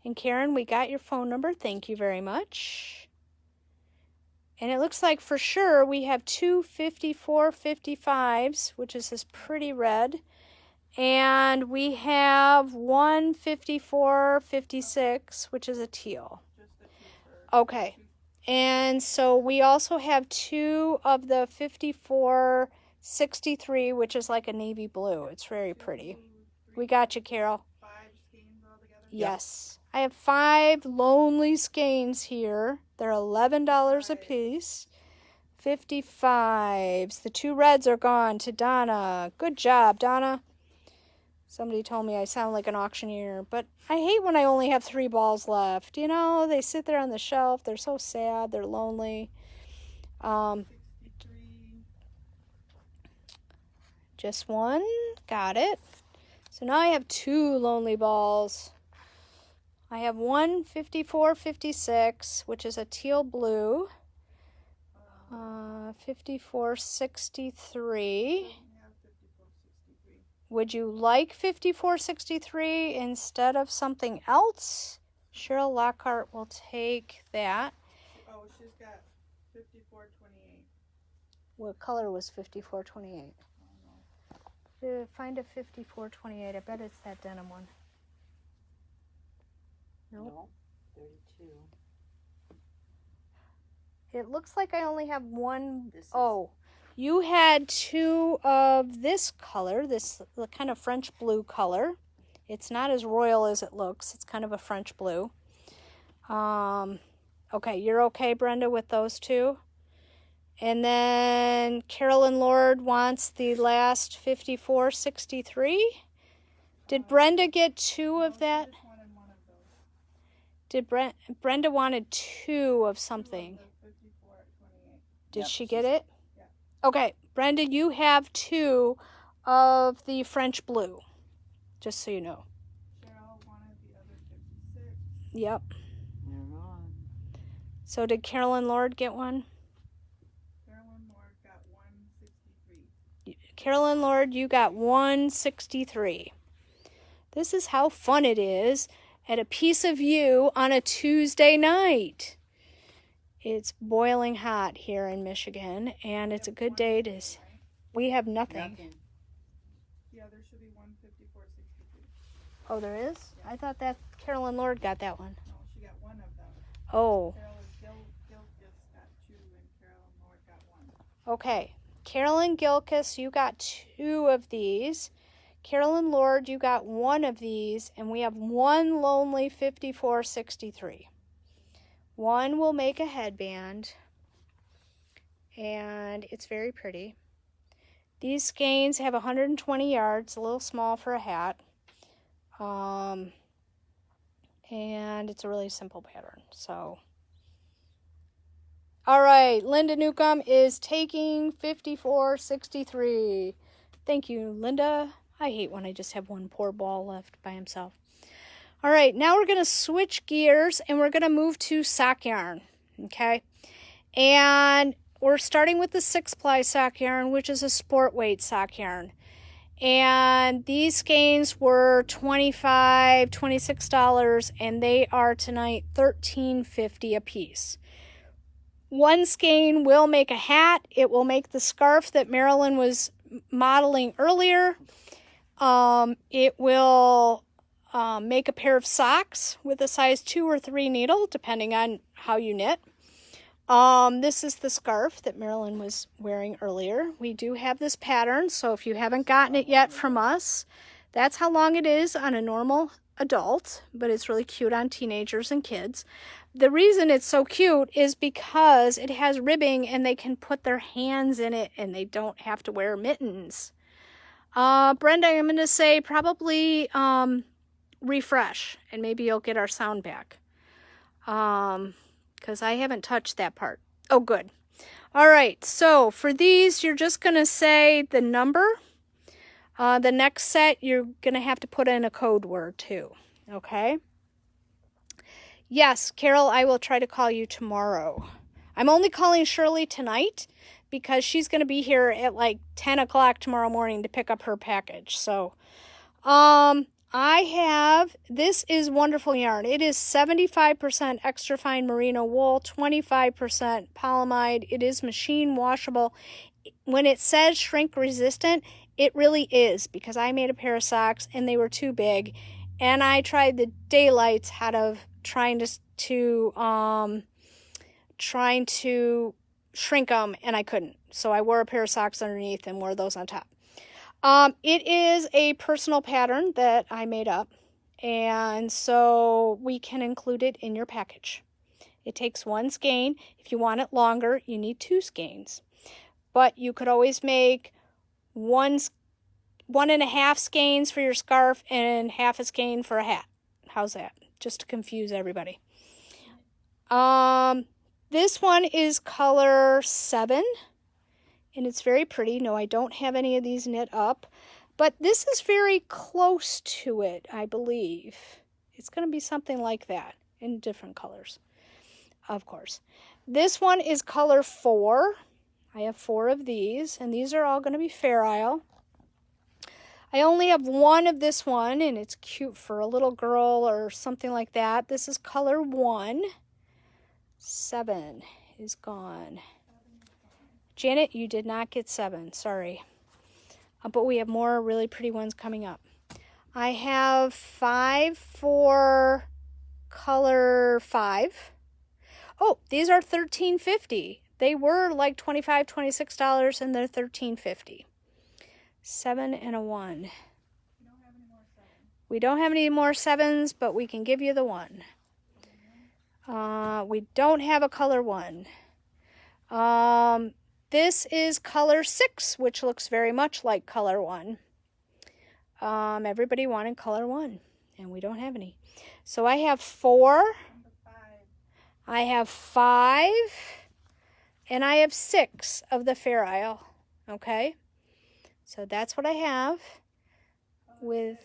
And Karen, we got your phone number. Thank you very much. And it looks like for sure we have two 5455s, which is this pretty red. And we have one 5456, which is a teal. Just the two for Okay. And so we also have two of the 5463, which is like a navy blue. It's very pretty. We got you, Carol. 5 skeins altogether. Yes. I have 5 lonely skeins here. They're $11 a piece. 55s. The two reds are gone to Donna. Good job, Donna. Somebody told me I sound like an auctioneer, but I hate when I only have 3 balls left. You know, they sit there on the shelf. They're so sad. They're lonely. 63. Just one. Got it. So now I have 2 lonely balls. I have one 5456, which is a teal blue. 5463. Yeah, 5463. Would you like 5463 instead of something else? Cheryl Lockhart will take that. Oh, she's got 5428. What color was 5428? I don't know. Find a 5428. I bet it's that denim one. Nope. No, 32. It looks like I only have one. This is- Oh, you had 2 of this color, this kind of French blue color. It's not as royal as it looks. It's kind of a French blue. Okay, you're okay, Brenda, with those 2? And then Carolyn Lord wants the last 5463. Did Brenda get 2 of that? Just one and one of those. Did Brenda wanted 2 of something? The 54 at 28. Did Yep, she she's- get it? Yeah. Okay, Brenda, you have 2 of the French blue, just so you know. Cheryl wanted the other 56. Yep. They're on. So did Carolyn Lord get one? Carolyn Lord got 163. Carolyn Lord, you got 163. This is how fun it is at a piece of you on a Tuesday night. It's boiling hot here in Michigan, and it's a good day to... We have nothing. Nothing. Yeah, there should be 154.63. Oh, there is? I thought that Carolyn Lord got that one. No, she got one of them. Oh, Carolyn Gilkis got 2 and Carolyn Lord got 1. okay. Carolyn Gilkis, you got 2 of these. Carolyn Lord, you got 1 of these, and we have one lonely 5463. One will make a headband, and it's very pretty. These skeins have 120 yards, a little small for a hat. And it's a really simple pattern, so... All right, Linda Newcomb is taking 5463. Thank you, Linda. I hate when I just have one poor ball left by himself. All right, now we're going to switch gears and we're going to move to sock yarn, okay? And we're starting with the 6-ply sock yarn, which is a sport weight sock yarn. And these skeins were $25, $26, and they are tonight $13.50 a piece. One skein will make a hat. It will make the scarf that Marilyn was modeling earlier. It will make a pair of socks with a size 2 or 3 needle, depending on how you knit. This is the scarf that Marilyn was wearing earlier. We do have this pattern, so if you haven't gotten it yet from us, that's how long it is on a normal adult, but it's really cute on teenagers and kids. The reason it's so cute is because it has ribbing and they can put their hands in it and they don't have to wear mittens. Brenda, I'm going to say probably refresh and maybe you'll get our sound back. Because I haven't touched that part. Oh, good. All right, so for these, you're just going to say the number. The next set, you're going to have to put in a code word too, okay? Yes, Carol, I will try to call you tomorrow. I'm only calling Shirley tonight because she's going to be here at like 10 o'clock tomorrow morning to pick up her package. So, this is wonderful yarn. It is 75% extra fine merino wool, 25% polyamide. It is machine washable. When it says shrink resistant, it really is, because I made a pair of socks and they were too big, and I tried the daylights out of trying to shrink them, and I couldn't. So I wore a pair of socks underneath and wore those on top. It is a personal pattern that I made up, and so we can include it in your package. It takes 1 skein. If you want it longer, you need 2 skeins. But you could always make 1.5 skeins for your scarf and half a skein for a hat. How's that? Just to confuse everybody. This one is color 7, and it's very pretty. No, I don't have any of these knit up, but this is very close to it, I believe. It's going to be something like that in different colors, of course. This one is color 4. I have 4 of these, and these are all going to be Fair Isle. I only have 1 of this one, and it's cute for a little girl or something like that. This is color 1. 7 is gone. Janet, you did not get 7. Sorry. But we have more really pretty ones coming up. I have 5 for color 5. Oh, these are $13.50. They were like $25, $26, and they're $13.50. 7 and a 1. We don't have any more 7s, but we can give you the 1. We don't have a color 1. This is color 6, which looks very much like color 1. Everybody wanted color 1, and we don't have any. So I have 4, Number 5. I have 5, and I have 6 of the Fair Isle. Okay, so that's what I have with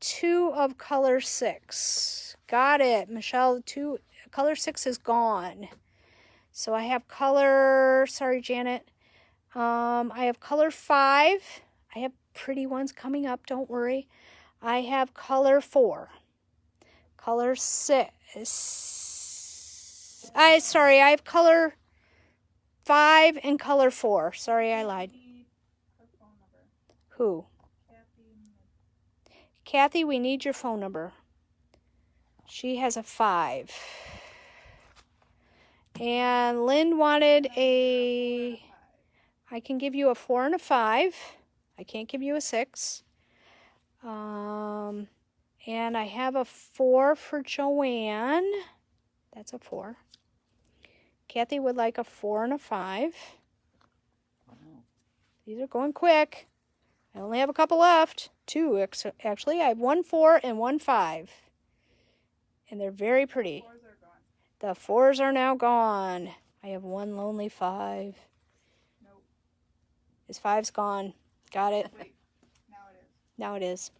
2 of color 6. Got it, Michelle. Color 6 is gone. So I have color, sorry, Janet. I have color 5. I have pretty ones coming up, don't worry. I have color 4. Color 6. I have color 5 and color 4. Sorry, I lied. Her phone number. Who? Kathy, we need your phone number. She has a 5. And Lynn wanted a... I can give you a 4 and a 5. I can't give you a 6. And I have a 4 for Joanne. That's a 4. Kathy would like a 4 and a 5. Wow. These are going quick. I only have a couple left. 2, actually. I have 1 4 and 1 5. And they're very pretty. 4s are gone. The 4s are now gone. I have 1 lonely 5. Nope. His 5's gone. Got it. Wait. Now it is. Now it is.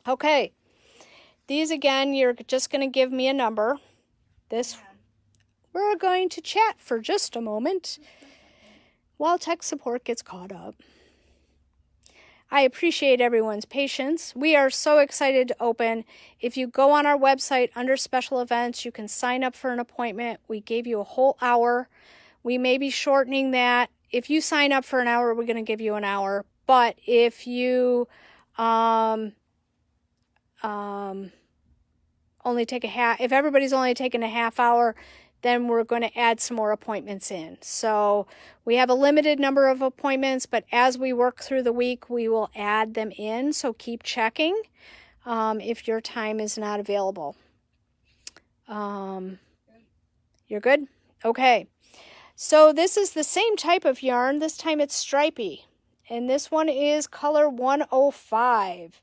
Okay. These again, you're just going to give me a number. This, we're going to chat for just a moment while tech support gets caught up. I appreciate everyone's patience. We are so excited to open. If you go on our website under special events, you can sign up for an appointment. We gave you a whole hour. We may be shortening that. If you sign up for an hour, we're going to give you an hour. But if you only take if everybody's only taking a half hour, then we're going to add some more appointments in. So we have a limited number of appointments, but as we work through the week, we will add them in. So keep checking if your time is not available. You're good? Okay. So this is the same type of yarn. This time it's stripy. And this one is color 105.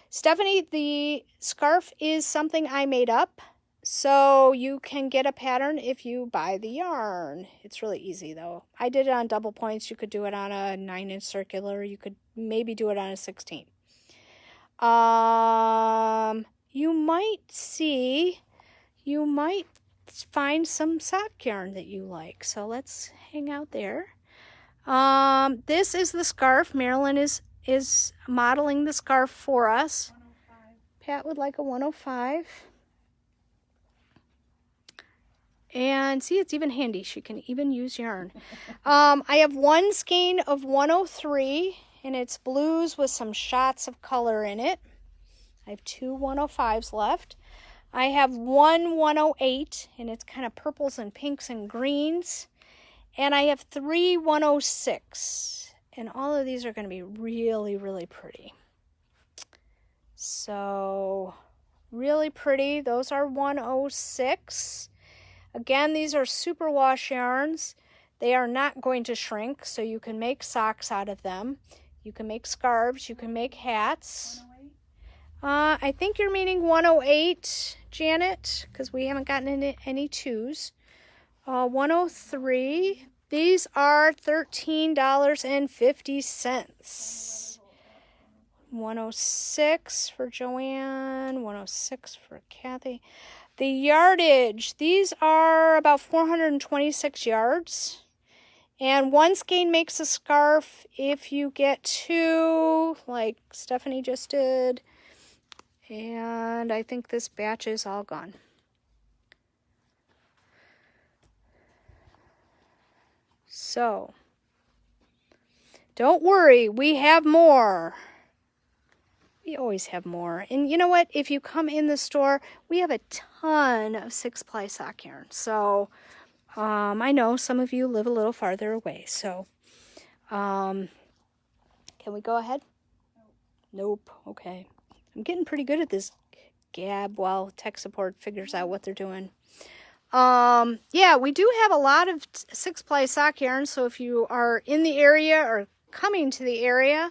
Stephanie, the scarf is something I made up. So you can get a pattern if you buy the yarn. It's really easy though. I did it on double points. You could do it on a 9-inch circular. You could maybe do it on a 16. You might find some sock yarn that you like. So let's hang out there. This is the scarf. Marilyn is modeling the scarf for us. 105. Pat would like a 105. And see, it's even handy. She can even use yarn. I have 1 skein of 103, and it's blues with some shots of color in it. I have 2 105s left. I have 1 108, and it's kind of purples and pinks and greens. And I have 3 106. And all of these are going to be really, really pretty. So, really pretty. Those are 106. Again, these are superwash yarns. They are not going to shrink, so you can make socks out of them. You can make scarves. You can make hats. 108. I think you're meaning 108, Janet, because we haven't gotten any 2s. 103. These are $13.50. 106 for Joanne. 106 for Kathy. The yardage, these are about 426 yards. And 1 skein makes a scarf if you get 2, like Stephanie just did. And I think this batch is all gone. So, don't worry, we have more. We always have more. And you know what? If you come in the store, we have a ton of 6-ply sock yarn. So, I know some of you live a little farther away. So, can we go ahead? Nope. Okay. I'm getting pretty good at this gab while tech support figures out what they're doing. Yeah, we do have a lot of 6-ply sock yarn. So if you are in the area or coming to the area,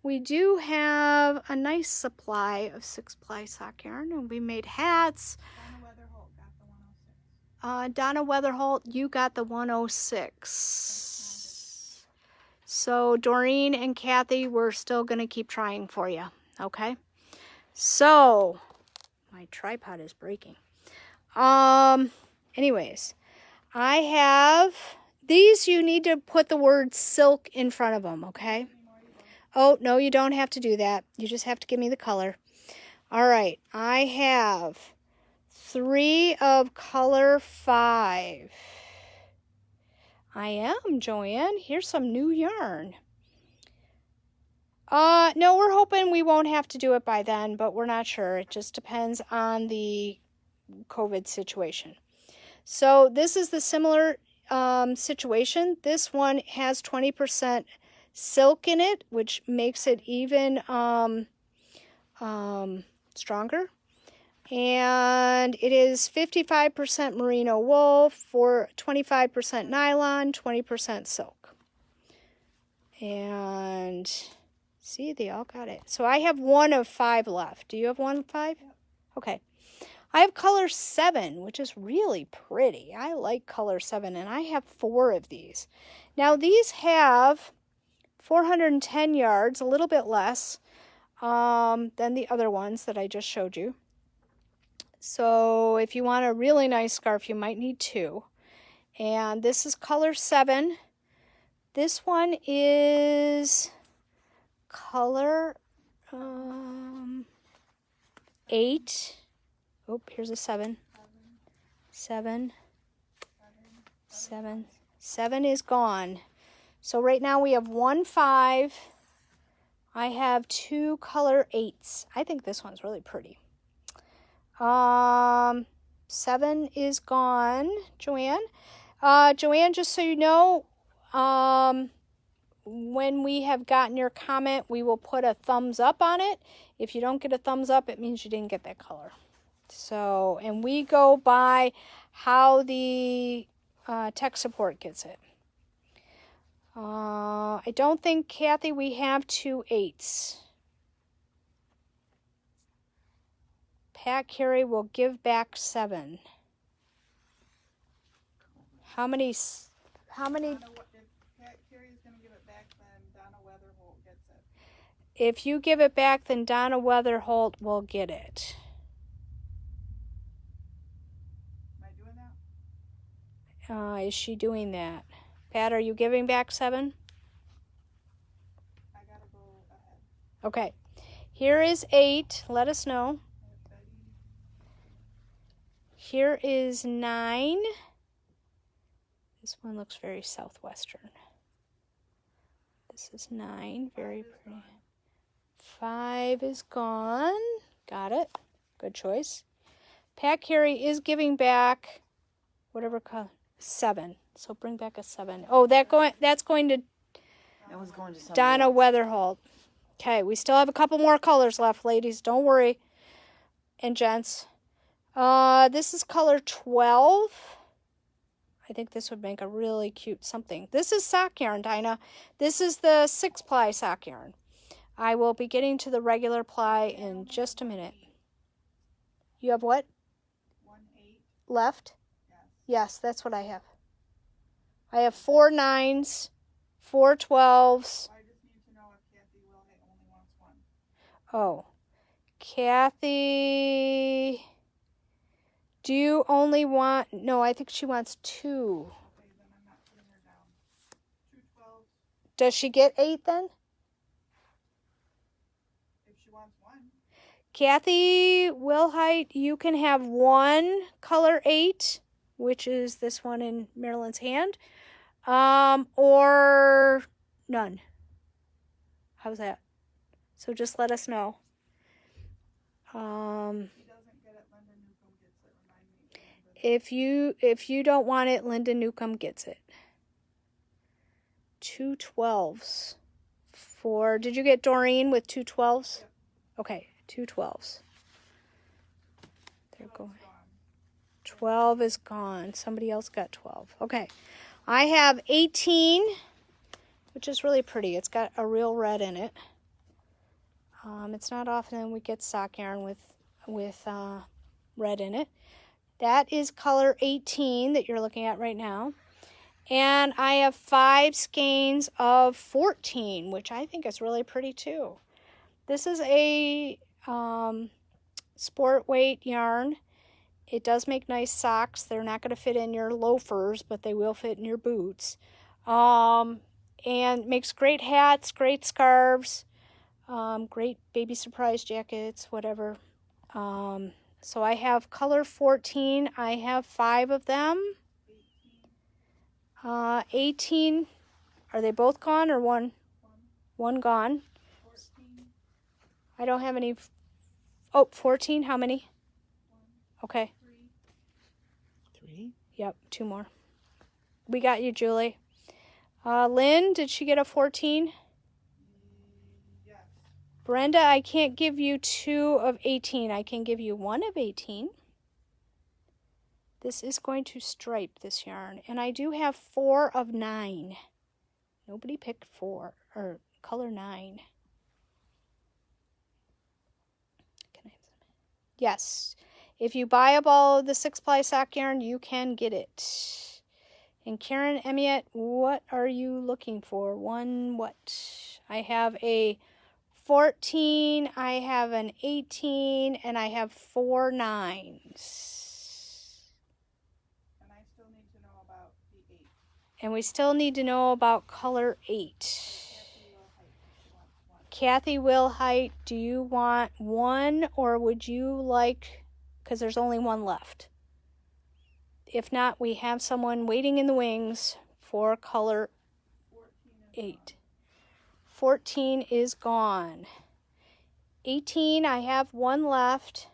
we do have a nice supply of 6-ply sock yarn, and we made hats. Donna Weatherholt got the 106. Donna Weatherholt, you got the 106. So Doreen and Kathy, we're still going to keep trying for you, okay? So, my tripod is breaking. Anyways, I have these. You need to put the word silk in front of them, okay? Oh, no, you don't have to do that. You just have to give me the color. All right, I have 3 of color 5. I am, Joanne. Here's some new yarn. No, we're hoping we won't have to do it by then, but we're not sure. It just depends on the COVID situation. So this is the similar situation. This one has 20% silk in it, which makes it even stronger. And it is 55% merino wool, for 25% nylon, 20% silk. And see, they all got it. So I have 1 of 5 left. Do you have 1 of 5? Yep. Okay. I have color 7, which is really pretty. I like color 7, and I have 4 of these. Now, these have 410 yards, a little bit less than the other ones that I just showed you. So if you want a really nice scarf, you might need 2. And this is color 7. This one is color 8. Oh, here's a 7. 7. 7. 7 is gone. So right now we have 1 5. I have 2 color 8s. I think this one's really pretty. 7 is gone, Joanne. Joanne, just so you know, when we have gotten your comment, we will put a thumbs up on it. If you don't get a thumbs up, it means you didn't get that color. So, and we go by how the tech support gets it. I don't think, Kathy, we have 2 8s. Pat Carey will give back 7. How many? If Pat Carey's going to give it back, then Donna Weatherholt gets it. If you give it back, then Donna Weatherholt will get it. Am I doing that? Is she doing that? Pat, are you giving back 7? I got to go ahead. Okay. Here is 8. Let us know. Here is 9. This one looks very southwestern. This is 9. Very pretty. 5 is gone. Got it. Good choice. Pat Carey is giving back whatever color. 7. So bring back a 7. Oh, that's going to That was going to somebody Donna else. Weatherholt. Okay, we still have a couple more colors left, ladies. Don't worry. And gents. This is color 12. I think this would make a really cute something. This is sock yarn, Dinah. This is the 6-ply sock yarn. I will be getting to the regular ply in just a minute. You have what? 1 8. Left? Yes. Yes, that's what I have. I have 4 9s, 4 12s. I just need to know if Kathy Wilhite only wants 1. Oh. Kathy, do you only want... No, I think she wants 2. Okay, then I'm not putting her down. 2 12s. Does she get 8 then? If she wants 1. Kathy Wilhite, you can have 1 color 8, which is this one in Marilyn's hand, or none. How's that? So just let us know. If she doesn't get it, Linda Newcomb gets it. Remind me. If you don't want it, Linda Newcomb gets it. 2 12s. Did you get Doreen with 2 12s? Yep. Okay, 2 12s. They're 12's going. gone. 12 is gone. Somebody else got 12. Okay. I have 18, which is really pretty. It's got a real red in it. It's not often we get sock yarn with red in it. That is color 18 that you're looking at right now. And I have 5 skeins of 14, which I think is really pretty too. This is a sport weight yarn. It does make nice socks. They're not going to fit in your loafers, but they will fit in your boots. And makes great hats, great scarves, great baby surprise jackets, whatever. So I have color 14. I have 5 of them. 18. Are they both gone or one? One gone. 14. I don't have any. Oh, 14. How many? Okay. 3. Yep, 2 more. We got you, Julie. Lynn, did she get a 14? Yes. Brenda, I can't give you 2 of 18. I can give you 1 of 18. This is going to stripe, this yarn. And I do have 4 of 9. Nobody picked 4, or color 9. Can I have some? Yes. If you buy a ball of the 6-ply sock yarn, you can get it. And Karen Emiette, what are you looking for? One what? I have a 14, I have an 18, and I have 4 9s. And I still need to know about the 8. And we still need to know about color 8. Kathy Wilhite, do you want 1 or would you like, because there's only 1 left. If not, we have someone waiting in the wings for color 8. 14 is gone. 18, I have 1 left.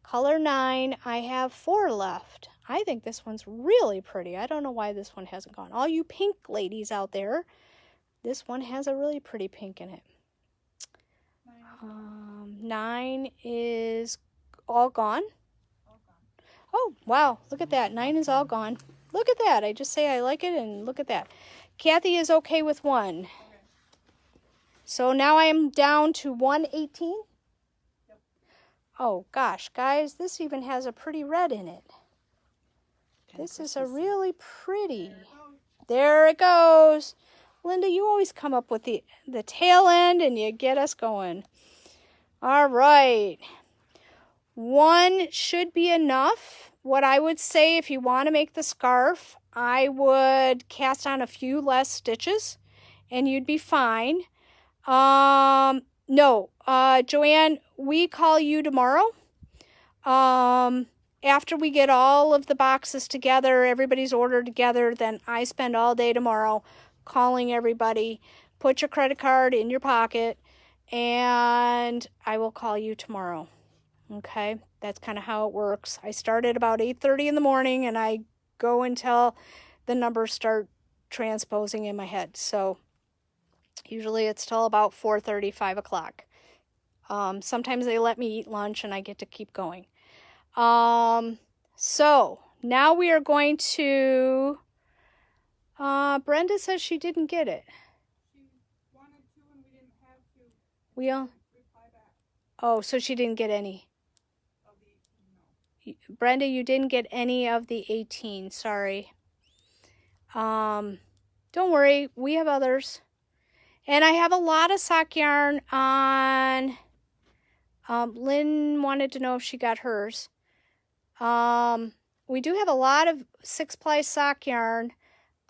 Color 9, I have 4 left. I think this one's really pretty. I don't know why this one hasn't gone. All you pink ladies out there, this one has a really pretty pink in it. 9 is all gone. Oh, wow. Look at that. 9 is all gone. Look at that. I just say I like it, and look at that. Kathy is okay with 1. Okay. So now I am down to 118. Yep. Oh, gosh, guys. This even has a pretty red in it. This is a really pretty. There it goes. Linda, you always come up with the tail end, and you get us going. All right. 1 should be enough. What I would say, if you want to make the scarf, I would cast on a few less stitches and you'd be fine. No, Joanne, we call you tomorrow. After we get all of the boxes together, everybody's ordered together, then I spend all day tomorrow calling everybody. Put your credit card in your pocket and I will call you tomorrow. Okay, that's kind of how it works. I start at about 8:30 in the morning and I go until the numbers start transposing in my head. So usually it's till about 4:30, 5 o'clock. Sometimes they let me eat lunch and I get to keep going. So now we are going to, Brenda says she didn't get it. She wanted to and we didn't have to reply back. Oh, so she didn't get any. Of the 18, no. Brenda, you didn't get any of the 18, sorry. Don't worry, we have others. And I have a lot of sock yarn on, Lynn wanted to know if she got hers. We do have a lot of 6-ply sock yarn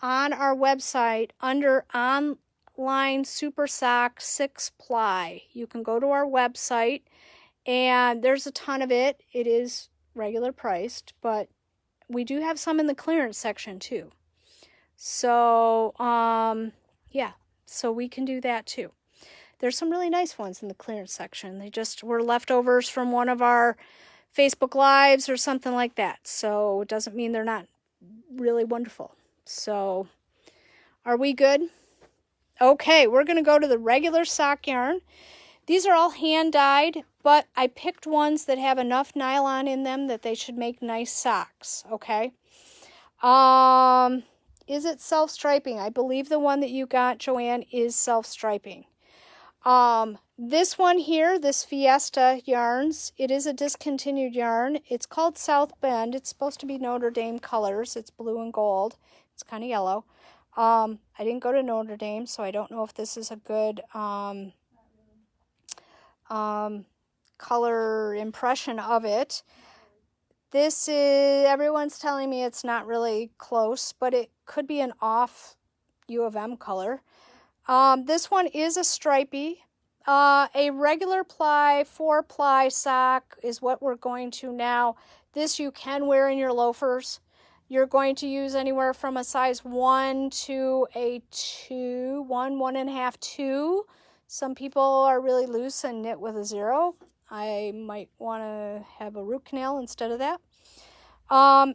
on our website under Online Super Sock 6-ply. You can go to our website and there's a ton of it. It is regular priced, but we do have some in the clearance section too. So, yeah, so we can do that too. There's some really nice ones in the clearance section. They just were leftovers from one of our Facebook Lives or something like that. So it doesn't mean they're not really wonderful. So are we good? Okay, we're going to go to the regular sock yarn. These are all hand dyed, but I picked ones that have enough nylon in them that they should make nice socks, okay? Is it self-striping? I believe the one that you got, Joanne, is self-striping. This one here, this Fiesta Yarns, it is a discontinued yarn. It's called South Bend. It's supposed to be Notre Dame colors. It's blue and gold. It's kind of yellow. I didn't go to Notre Dame, so I don't know if this is a good color impression of it. This is, everyone's telling me it's not really close, but it could be an off U of M color. This one is a stripy. A regular ply, 4-ply sock is what we're going to now. This you can wear in your loafers. You're going to use anywhere from a size 1 to a 2, 1, 1.5, 2. Some people are really loose and knit with a 0. I might want to have a root canal instead of that.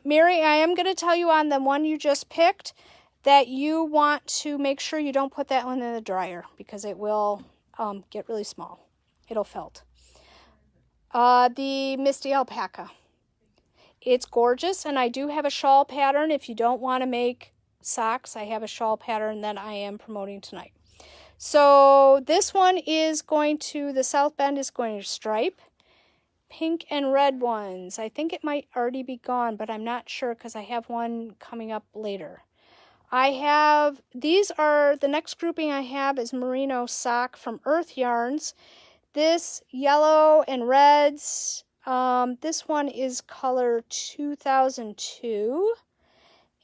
Mary, I am going to tell you on the one you just picked that you want to make sure you don't put that one in the dryer because it will get really small. It'll felt. The Misty Alpaca. It's gorgeous, and I do have a shawl pattern. If you don't want to make socks, I have a shawl pattern that I am promoting tonight. So this one is going to, the South Bend is going to stripe. Pink and red ones. I think it might already be gone, but I'm not sure because I have one coming up later. I have, these are, the next grouping I have is Merino Sock from Earth Yarns. This yellow and reds, this one is color 2002.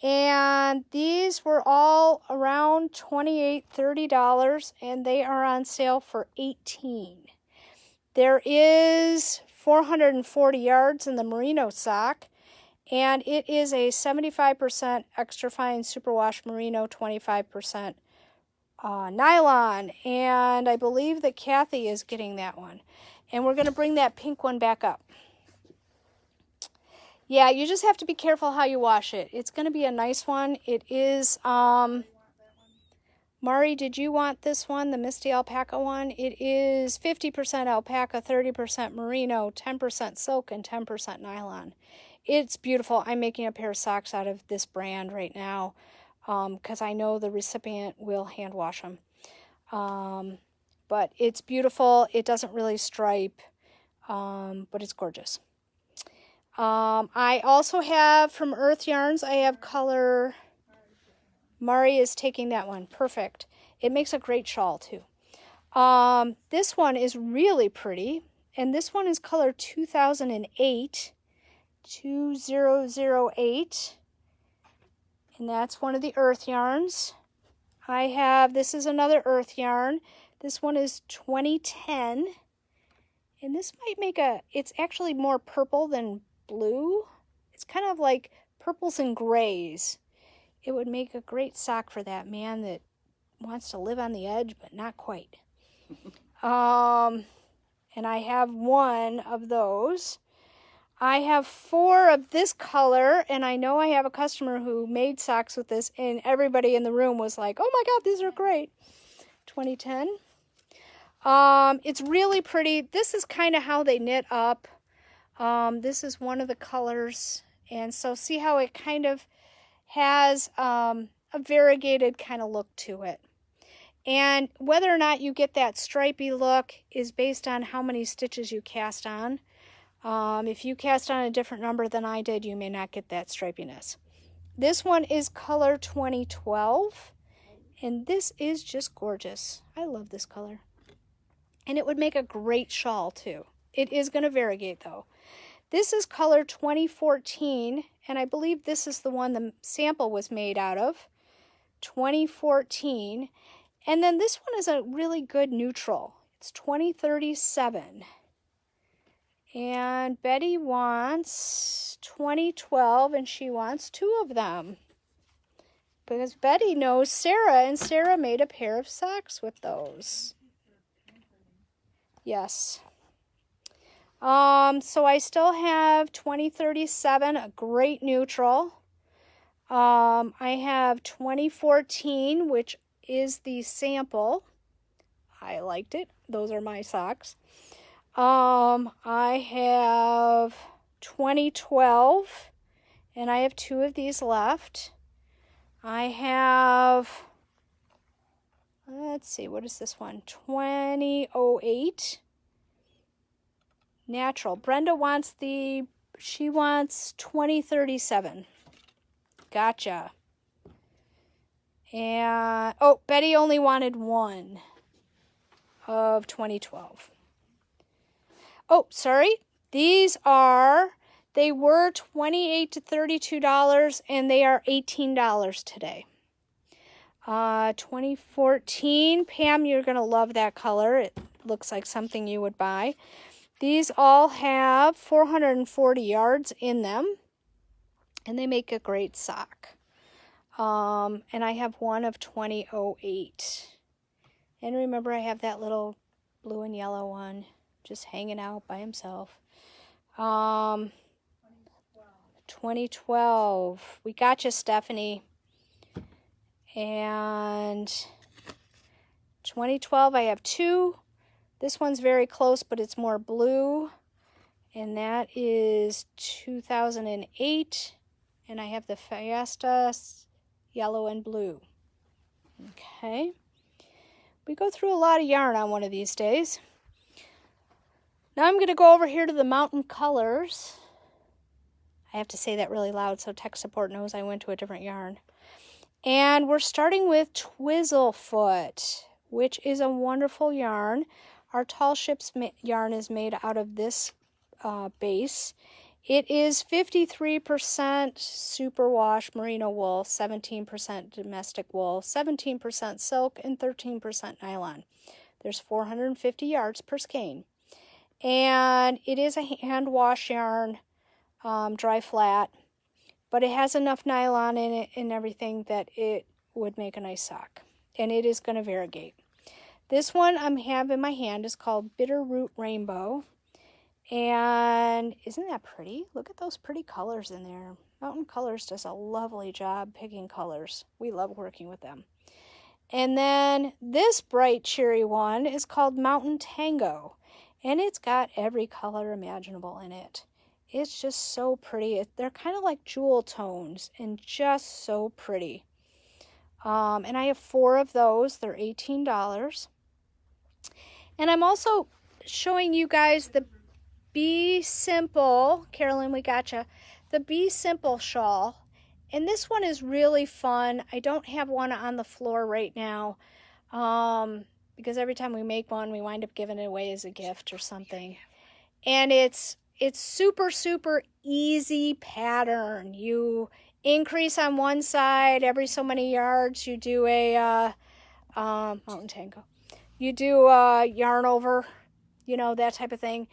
And these were all around $28, $30, and they are on sale for $18. There is 440 yards in the Merino sock, and it is a 75% extra fine superwash merino, 25% nylon, and I believe that Kathy is getting that one. And we're going to bring that pink one back up. Yeah, you just have to be careful how you wash it. It's going to be a nice one. It is, Mari, did you want this one, the Misty Alpaca one? It is 50% alpaca, 30% merino, 10% silk, and 10% nylon. It's beautiful. I'm making a pair of socks out of this brand right now because I know the recipient will hand wash them. But it's beautiful. It doesn't really stripe, but it's gorgeous. I also have from Earth Yarns, I have color, Mari is taking that one, perfect. It makes a great shawl too. This one is really pretty, and this one is color 2008, 2008, and that's one of the Earth Yarns. I have, this is another Earth Yarn. This one is 2010, and this might make a, it's actually more purple than blue. It's kind of like purples and grays. It would make a great sock for that man that wants to live on the edge, but not quite. And I have one of those. I have 4 of this color, and I know I have a customer who made socks with this, and everybody in the room was like, oh my God, these are great. 2010. It's really pretty. This is kind of how they knit up. This is one of the colors, and so see how it kind of has a variegated kind of look to it. And whether or not you get that stripy look is based on how many stitches you cast on. If you cast on a different number than I did, you may not get that stripiness. This one is color 2012, and this is just gorgeous. I love this color. And it would make a great shawl too. It is going to variegate though. This is color 2014, and I believe this is the one the sample was made out of, 2014. And then this one is a really good neutral. It's 2037. And Betty wants 2012, and she wants 2 of them. Because Betty knows Sarah, and Sarah made a pair of socks with those. Yes. So I still have 2037, a great neutral. I have 2014, which is the sample. I liked it. Those are my socks. I have 2012, and I have 2 of these left. I have, let's see, what is this one? 2008. Natural. Brenda wants she wants 2037. Gotcha. And, oh, Betty only wanted one of 2012. Oh, sorry. These they were $28 to $32, and they are $18 today. 2014. Pam, you're going to love that color. It looks like something you would buy. These all have 440 yards in them, and they make a great sock. And I have one of 2008. And remember, I have that little blue and yellow one just hanging out by himself. 2012. We got you, Stephanie. And 2012, I have two. This one's very close, but it's more blue. And that is 2008. And I have the Fiesta yellow and blue. Okay. We go through a lot of yarn on one of these days. Now I'm going to go over here to the Mountain Colors. I have to say that really loud so tech support knows I went to a different yarn. And we're starting with Twizzlefoot, which is a wonderful yarn. Our Tall Ships yarn is made out of this base. It is 53% superwash merino wool, 17% domestic wool, 17% silk, and 13% nylon. There's 450 yards per skein. And it is a hand wash yarn, dry flat, but it has enough nylon in it and everything that it would make a nice sock. And it is going to variegate. This one I have in my hand is called Bitterroot Rainbow. And isn't that pretty? Look at those pretty colors in there. Mountain Colors does a lovely job picking colors. We love working with them. And then this bright cherry one is called Mountain Tango. And it's got every color imaginable in it. It's just so pretty. They're kind of like jewel tones and just so pretty. And I have 4 of those. They're $18. And I'm also showing you guys the Be Simple, Carolyn, we gotcha, the Be Simple shawl. And this one is really fun. I don't have one on the floor right now because every time we make one, we wind up giving it away as a gift or something. And it's super, super easy pattern. You increase on one side every so many yards. You do a Mountain Tango. You do a yarn over, you know, that type of thing.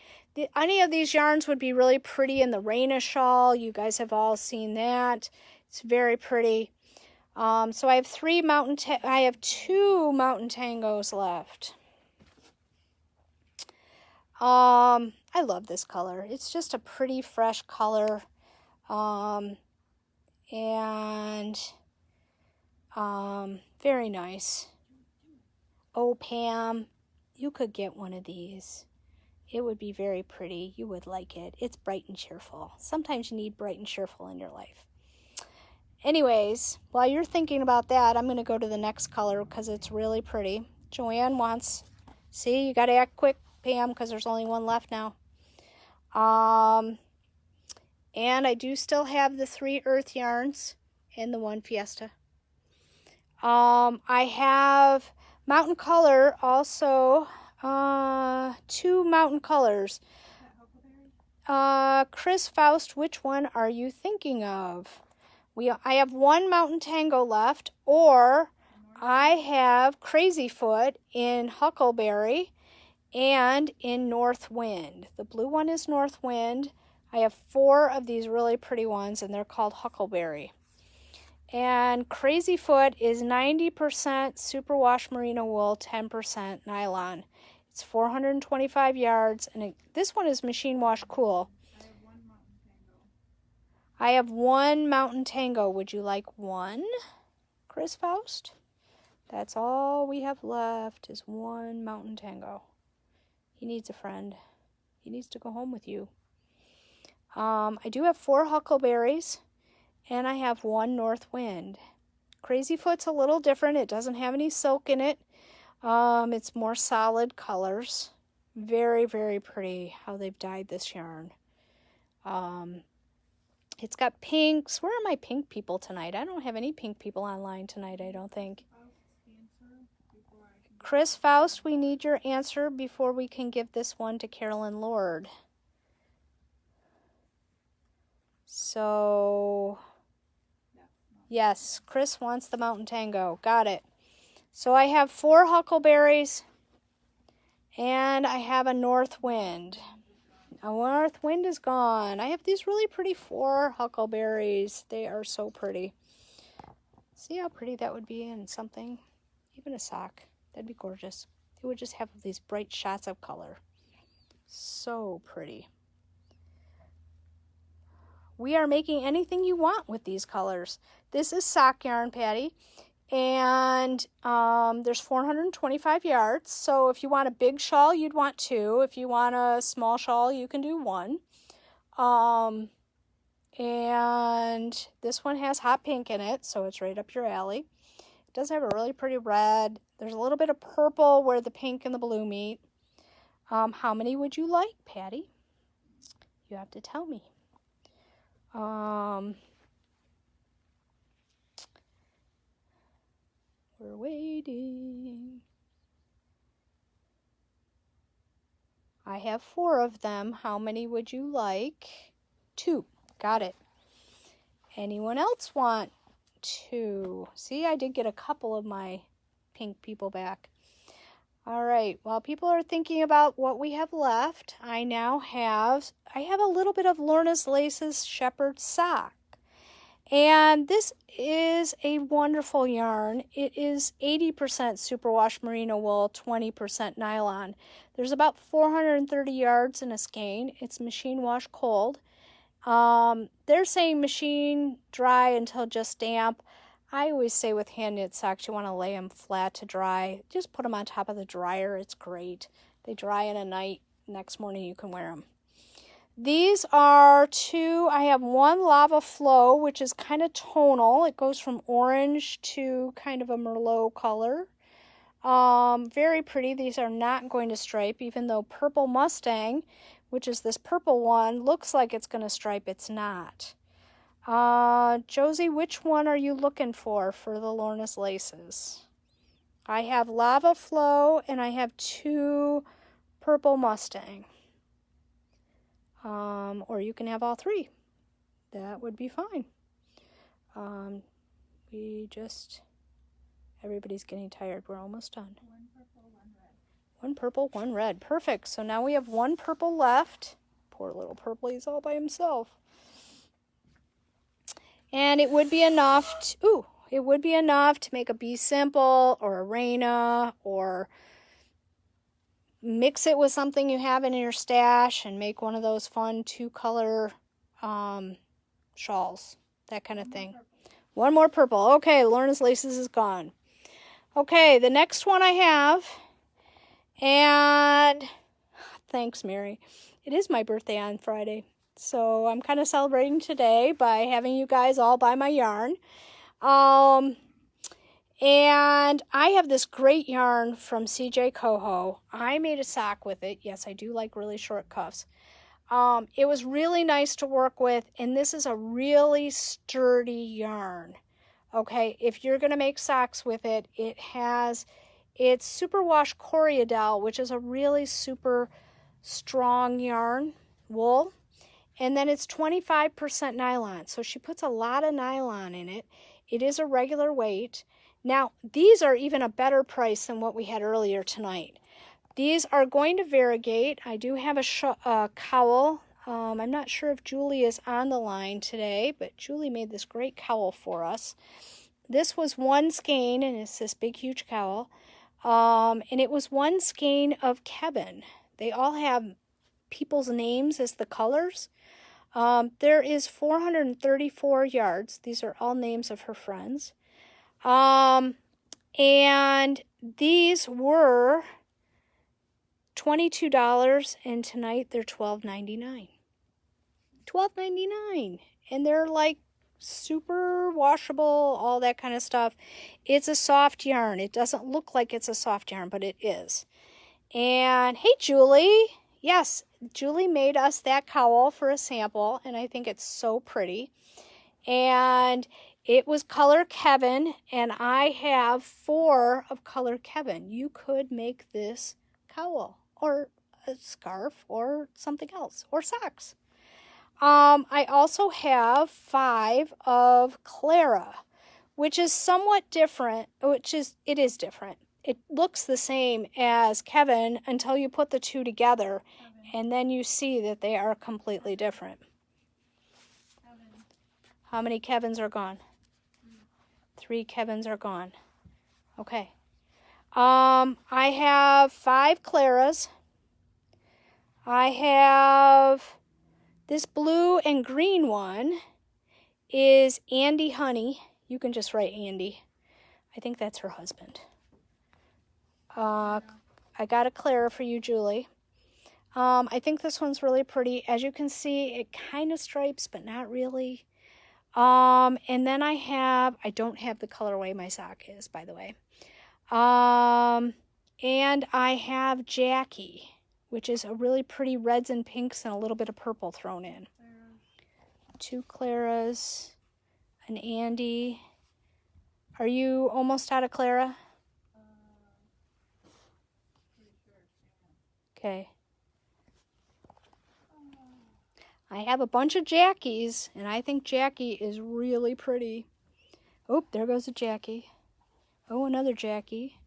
Any of these yarns would be really pretty in the Raina shawl. You guys have all seen that. It's very pretty. So I have 2 Mountain Tangos left. I love this color. It's just a pretty fresh color. Very nice. Oh, Pam, you could get one of these. It would be very pretty. You would like it. It's bright and cheerful. Sometimes you need bright and cheerful in your life. Anyways, while you're thinking about that, I'm going to go to the next color because it's really pretty. Joanne wants, see, you got to act quick, Pam, because there's only one left now. And I do still have the 3 earth yarns and the 1 Fiesta. I have Mountain Color also, 2 Mountain Colors. Chris Faust, which one are you thinking of? I have 1 Mountain Tango left, or I have Crazy Foot in Huckleberry and in North Wind. The blue one is North Wind. I have 4 of these really pretty ones, and they're called Huckleberry. And Crazy Foot is 90% superwash merino wool, 10% nylon. It's 425 yards, and this one is machine wash cool. I have 1 Mountain Tango. Would you like 1, Chris Faust? That's all we have left is 1 Mountain Tango. He needs a friend. He needs to go home with you. I do have 4 Huckleberries, and I have 1 North Wind. Crazy Foot's a little different. It doesn't have any silk in it. It's more solid colors. Very, very pretty how they've dyed this yarn. It's got pinks. Where are my pink people tonight? I don't have any pink people online tonight, I don't think. Chris Faust, we need your answer before we can give this one to Carolyn Lord. So, yes, Chris wants the Mountain Tango. Got it. So I have 4 huckleberries, and I have a North Wind. A North Wind is gone. I have these really pretty 4 huckleberries. They are so pretty. See how pretty that would be in something? Even a sock. That'd be gorgeous. It would just have these bright shots of color. So pretty. We are making anything you want with these colors. This is sock yarn, Patty. And there's 425 yards. So if you want a big shawl, you'd want 2. If you want a small shawl, you can do 1. And this one has hot pink in it, so it's right up your alley. It does have a really pretty red. There's a little bit of purple where the pink and the blue meet. How many would you like, Patty? You have to tell me. We're waiting. I have 4 of them. How many would you like? 2. Got it. Anyone else want 2? See, I did get a couple of my pink people back. All right, while people are thinking about what we have left, I have a little bit of Lorna's Laces Shepherd Sock. And this is a wonderful yarn. It is 80% superwash merino wool, 20% nylon. There's about 430 yards in a skein. It's machine wash cold. They're saying machine dry until just damp. I always say with hand knit socks, you want to lay them flat to dry. Just put them on top of the dryer. It's great. They dry in a night. Next morning you can wear them. These are 2. I have 1 Lava Flow, which is kind of tonal. It goes from orange to kind of a Merlot color. Very pretty. These are not going to stripe, even though Purple Mustang, which is this purple one, looks like it's going to stripe. It's not. Josie, which one are you looking for the Lorna's Laces? I have Lava Flow and I have 2 Purple Mustang. Or you can have all 3. That would be fine. Everybody's getting tired. We're almost done. 1 purple, 1 red. Perfect. So now we have 1 purple left. Poor little purple, he's all by himself. And it would be enough to make a Be Simple or a Raina, or mix it with something you have in your stash and make one of those fun 2-color shawls, that kind of thing. 1 more purple. Okay, Lorna's Laces is gone. Okay, the next one I have, and thanks, Mary. It is my birthday on Friday, so I'm kind of celebrating today by having you guys all buy my yarn. And I have this great yarn from CJ Coho. I made a sock with it. Yes, I do like really short cuffs. It was really nice to work with, and this is a really sturdy yarn. Okay, if you're going to make socks with it, it's Superwash Coriadel, which is a really super strong yarn, wool. And then it's 25% nylon. So she puts a lot of nylon in it. It is a regular weight. Now, these are even a better price than what we had earlier tonight. These are going to variegate. I do have a cowl. I'm not sure if Julie is on the line today, but Julie made this great cowl for us. This was 1 skein, and it's this big, huge cowl. And it was 1 skein of Kevin. They all have people's names as the colors. There is 434 yards. These are all names of her friends. And these were $22, and tonight they're $12.99. $12.99, and they're like super washable, all that kind of stuff. It's a soft yarn. It doesn't look like it's a soft yarn, but it is. And hey, Julie. Yes, Julie made us that cowl for a sample, and I think it's so pretty. And it was color Kevin, and I have 4 of color Kevin. You could make this cowl or a scarf or something else or socks. I also have 5 of Clara, which is somewhat different, it is different. It looks the same as Kevin until you put the 2 together, and then you see that they are completely different. How many Kevins are gone? 3 Kevins are gone. Okay. I have 5 Claras. I have this blue and green one is Andy Honey. You can just write Andy. I think that's her husband. I got a Clara for you, Julie. I think this one's really pretty. As you can see, it kind of stripes, but not really. And then I don't have the colorway my sock is, by the way. And I have Jackie, which is a really pretty reds and pinks and a little bit of purple thrown in. 2 Claras, an Andy. Are you almost out of Clara? Okay. I have a bunch of Jackies, and I think Jackie is really pretty. Oh, there goes a Jackie. Oh, another Jackie.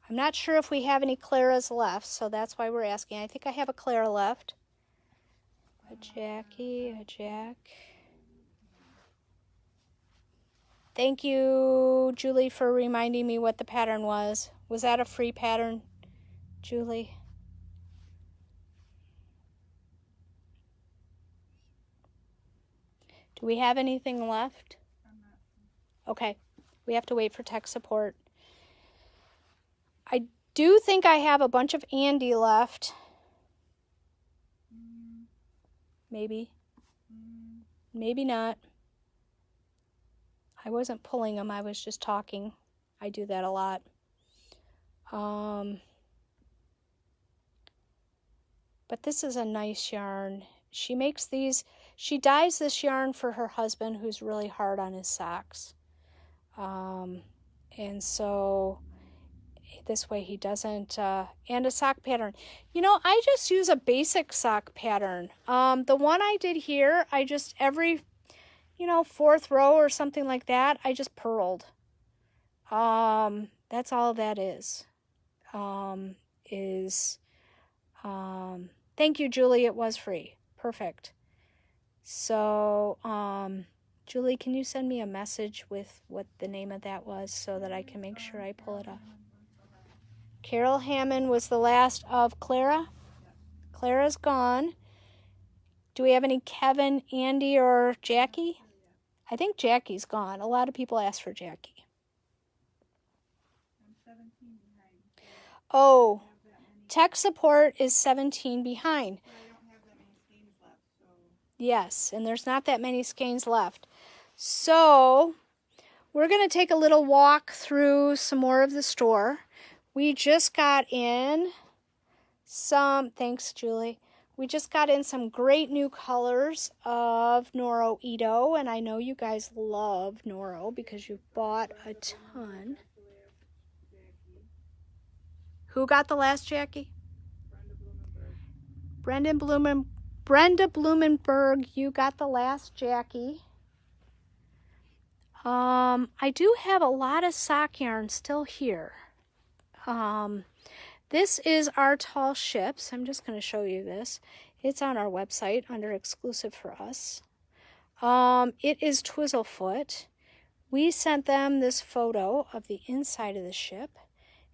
I'm not sure if we have any Claras left, so that's why we're asking. I think I have a Clara left. A Jackie, a Jack. Thank you, Julie, for reminding me what the pattern was. Was that a free pattern, Julie? Do we have anything left? Okay, we have to wait for tech support. I do think I have a bunch of Andy left. Maybe. Maybe not. I wasn't pulling them, I was just talking. I do that a lot. But this is a nice yarn. She makes these, she dyes this yarn for her husband who's really hard on his socks. And so this way he doesn't, and a sock pattern. You know, I just use a basic sock pattern. The one I did here, I just every, 4th row or something like that, I just purled. That's all that is. Thank you, Julie, it was free. Perfect. So, Julie, can you send me a message with what the name of that was so that I can make sure I pull it up? Carol Hammond was the last of Clara. Clara's gone. Do we have any Kevin, Andy, or Jackie? I think Jackie's gone. A lot of people ask for Jackie. Oh, tech support is 17 behind. Yes, and there's not that many skeins left. So we're going to take a little walk through some more of the store. We just got in some, thanks Julie, we just got in some great new colors of Noro Ito, and I know you guys love Noro because you've bought a ton. Who got the last Jackie? Brenda Blumenberg, you got the last Jackie. I do have a lot of sock yarn still here. This is our tall ships. I'm just going to show you this. It's on our website under exclusive for us. It is Twizzlefoot. We sent them this photo of the inside of the ship,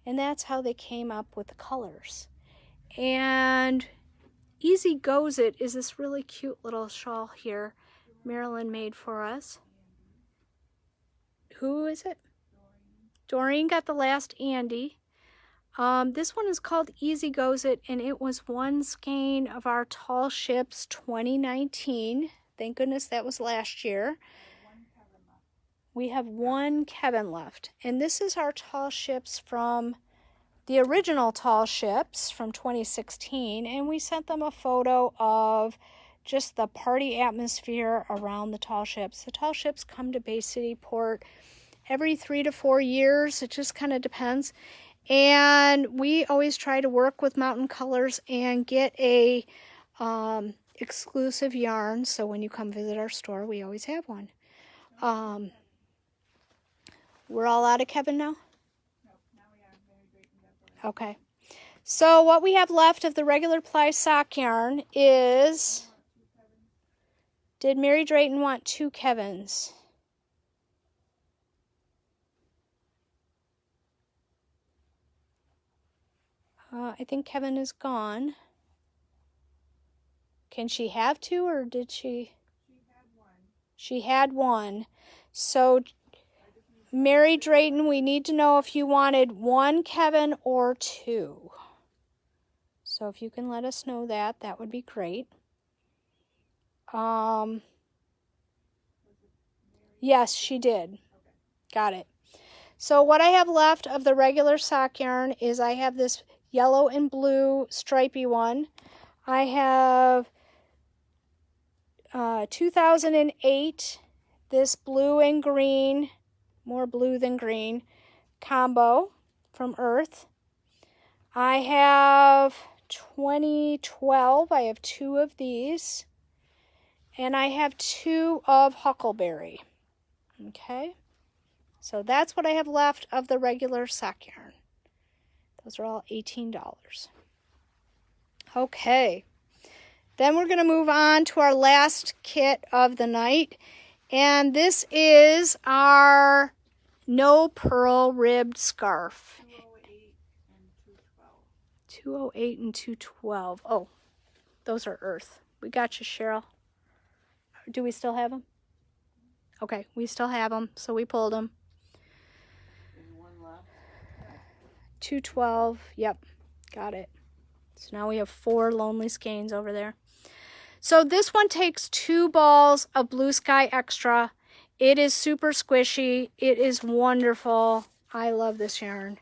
and that's how they came up with the colors. And Easy Goes It is this really cute little shawl here Marilyn made for us. Who is it? Doreen got the last Andy. This one is called Easy Goes It, and it was one skein of our Tall Ships 2019 Thank goodness that was last year. We have one Kevin left. And this is our tall ships from the original tall ships from 2016. And we sent them a photo of just the party atmosphere around the tall ships. The tall ships come to Bay City Port every 3 to 4 years. It just kind of depends. And we always try to work with Mountain Colors and get a exclusive yarn. So when you come visit our store, we always have one. We're all out of Kevin now? Okay. So what we have left of the regular ply sock yarn is... Did Mary Drayton want 2 Kevins? I think Kevin is gone. Can she have 2 or did she? She had one. So Mary Drayton, we need to know if you wanted 1 Kevin or 2. So if you can let us know that, that would be great. Yes, she did. Got it. So what I have left of the regular sock yarn is I have this yellow and blue stripy one. I have 2008, this blue and green, more blue than green, combo from Earth. I have 2012, I have 2 of these. And I have 2 of Huckleberry. Okay. So that's what I have left of the regular sock yarn. Those are all $18. Okay. Then we're going to move on to our last kit of the night. And this is our no purl ribbed scarf. 208 and 212. Oh, those are Earth. We got you, Cheryl. Do we still have them? Okay, we still have them, so we pulled them. There's one left. 212, yep, got it. So now we have 4 Lonely Skeins over there. So this one takes 2 balls of Blue Sky Extra. It is super squishy. It is wonderful. I love this yarn.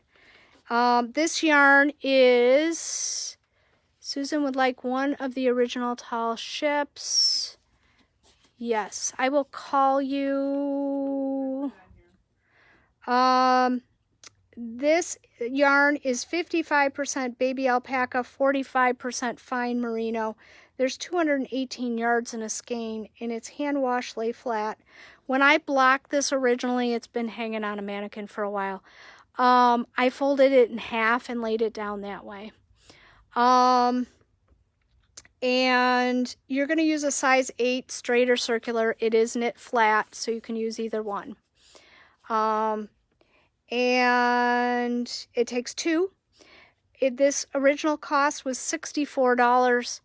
This yarn is... Susan would like 1 of the original tall ships. Yes, I will call you. This yarn is 55% baby alpaca, 45% fine merino. There's 218 yards in a skein, and it's hand wash, lay flat. When I blocked this originally, it's been hanging on a mannequin for a while. I folded it in half and laid it down that way. And you're going to use a size 8 straight or circular. It is knit flat, so you can use either one. And it takes 2. This original cost was $64,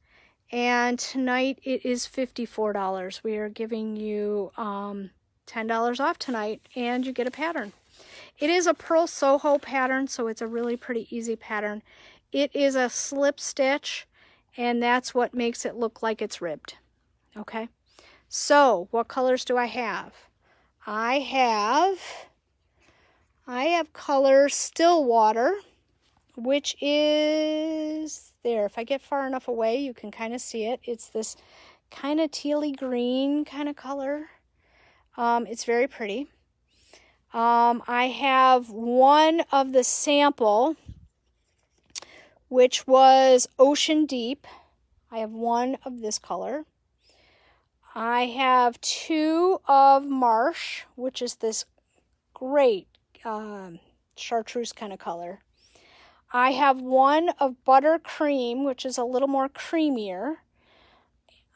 and tonight it is $54. We are giving you $10 off tonight, and you get a pattern. It is a Purl Soho pattern, so it's a really pretty easy pattern. It is a slip stitch, and that's what makes it look like it's ribbed. Okay, so what colors do I have? I have color Stillwater, which is there. If I get far enough away, you can kind of see it. It's this kind of tealy green kind of color. It's very pretty. I have 1 of the sample, which was Ocean Deep. I have 1 of this color. I have 2 of Marsh, which is this great chartreuse kind of color. I have 1 of Buttercream, which is a little more creamier.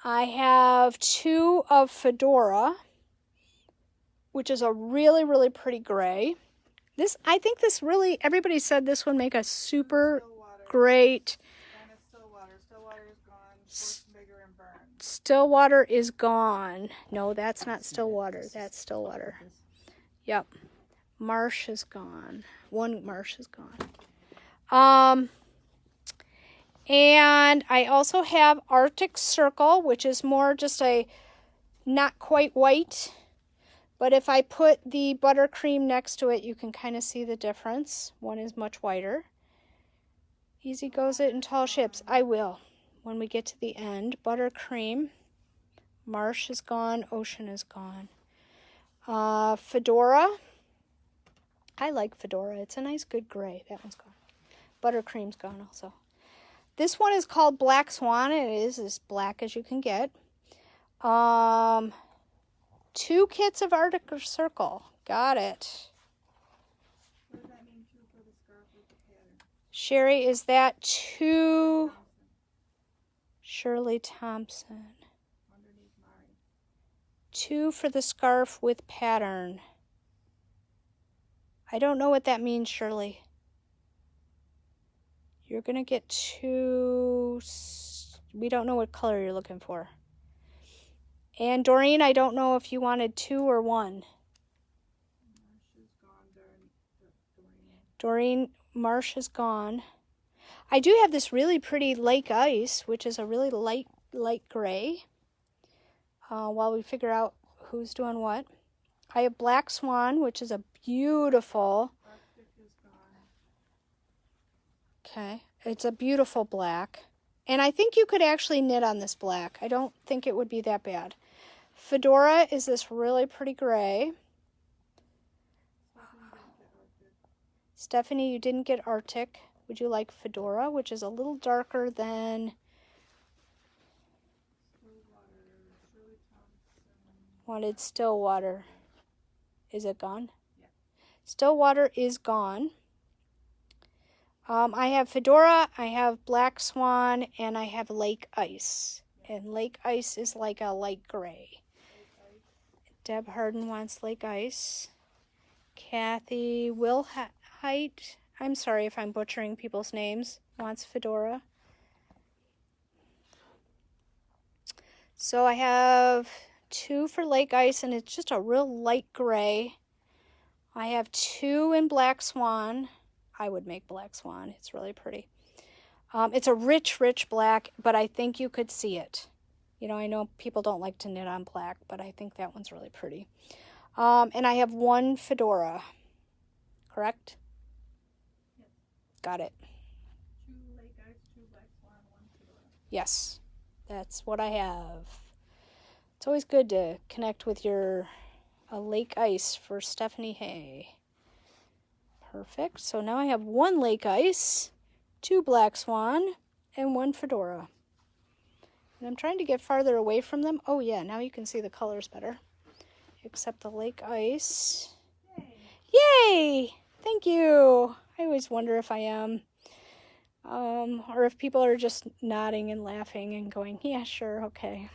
I have 2 of Fedora, which is a really, really pretty gray. I think this really, everybody said this would make a super great. And it's Stillwater. Stillwater is gone. Schwarzenegger and Burns. Stillwater is gone. No, that's not Stillwater. That's Stillwater. Yep. Marsh is gone. 1 Marsh is gone. And I also have Arctic Circle, which is more just a not quite white, but if I put the buttercream next to it, you can kind of see the difference. One is much whiter. Easy goes it in tall ships. I will when we get to the end. Buttercream. Marsh is gone. Ocean is gone. Fedora. I like Fedora. It's a nice, good gray. That one's gone. Buttercream's gone also. This one is called Black Swan. It is as black as you can get. 2 kits of Arctic Circle. Got it. What does that mean, 2 for the scarf with the pattern? Sherry, is that 2? Shirley Thompson. Underneath Mari. 2 for the scarf with pattern. I don't know what that means, Shirley. You're going to get 2. We don't know what color you're looking for. And Doreen, I don't know if you wanted 2 or 1. Marsh is gone, Doreen. Doreen, Marsh is gone. I do have this really pretty Lake Ice, which is a really light gray. While we figure out who's doing what. I have Black Swan, which is a beautiful... Arctic is gone. Okay, it's a beautiful black. And I think you could actually knit on this black. I don't think it would be that bad. Fedora is this really pretty gray. Stephanie, you didn't get Arctic. Would you like Fedora, which is a little darker than... Wanted Stillwater. Is it gone? Yeah. Stillwater is gone. I have Fedora, I have Black Swan, and I have Lake Ice. And Lake Ice is like a light gray. Deb Harden wants Lake Ice. Kathy Wilhite, I'm sorry if I'm butchering people's names, wants Fedora. So I have 2 for Lake Ice, and it's just a real light gray. I have 2 in Black Swan. I would make Black Swan. It's really pretty. It's a rich black, but I think you could see it. You know, I know people don't like to knit on black, but I think that one's really pretty. And I have 1 Fedora. Correct? Yes. Got it. 2 Lake Ice, 2 Black Swan, 1 Fedora. Yes, that's what I have. It's always good to connect with your Lake Ice for Stephanie Hay. Perfect. So now I have 1 Lake Ice, 2 Black Swan, and 1 Fedora. And I'm trying to get farther away from them. Oh yeah, now you can see the colors better. Except the Lake Ice. Yay! Thank you. I always wonder if I am. Or if people are just nodding and laughing and going, yeah, sure, okay.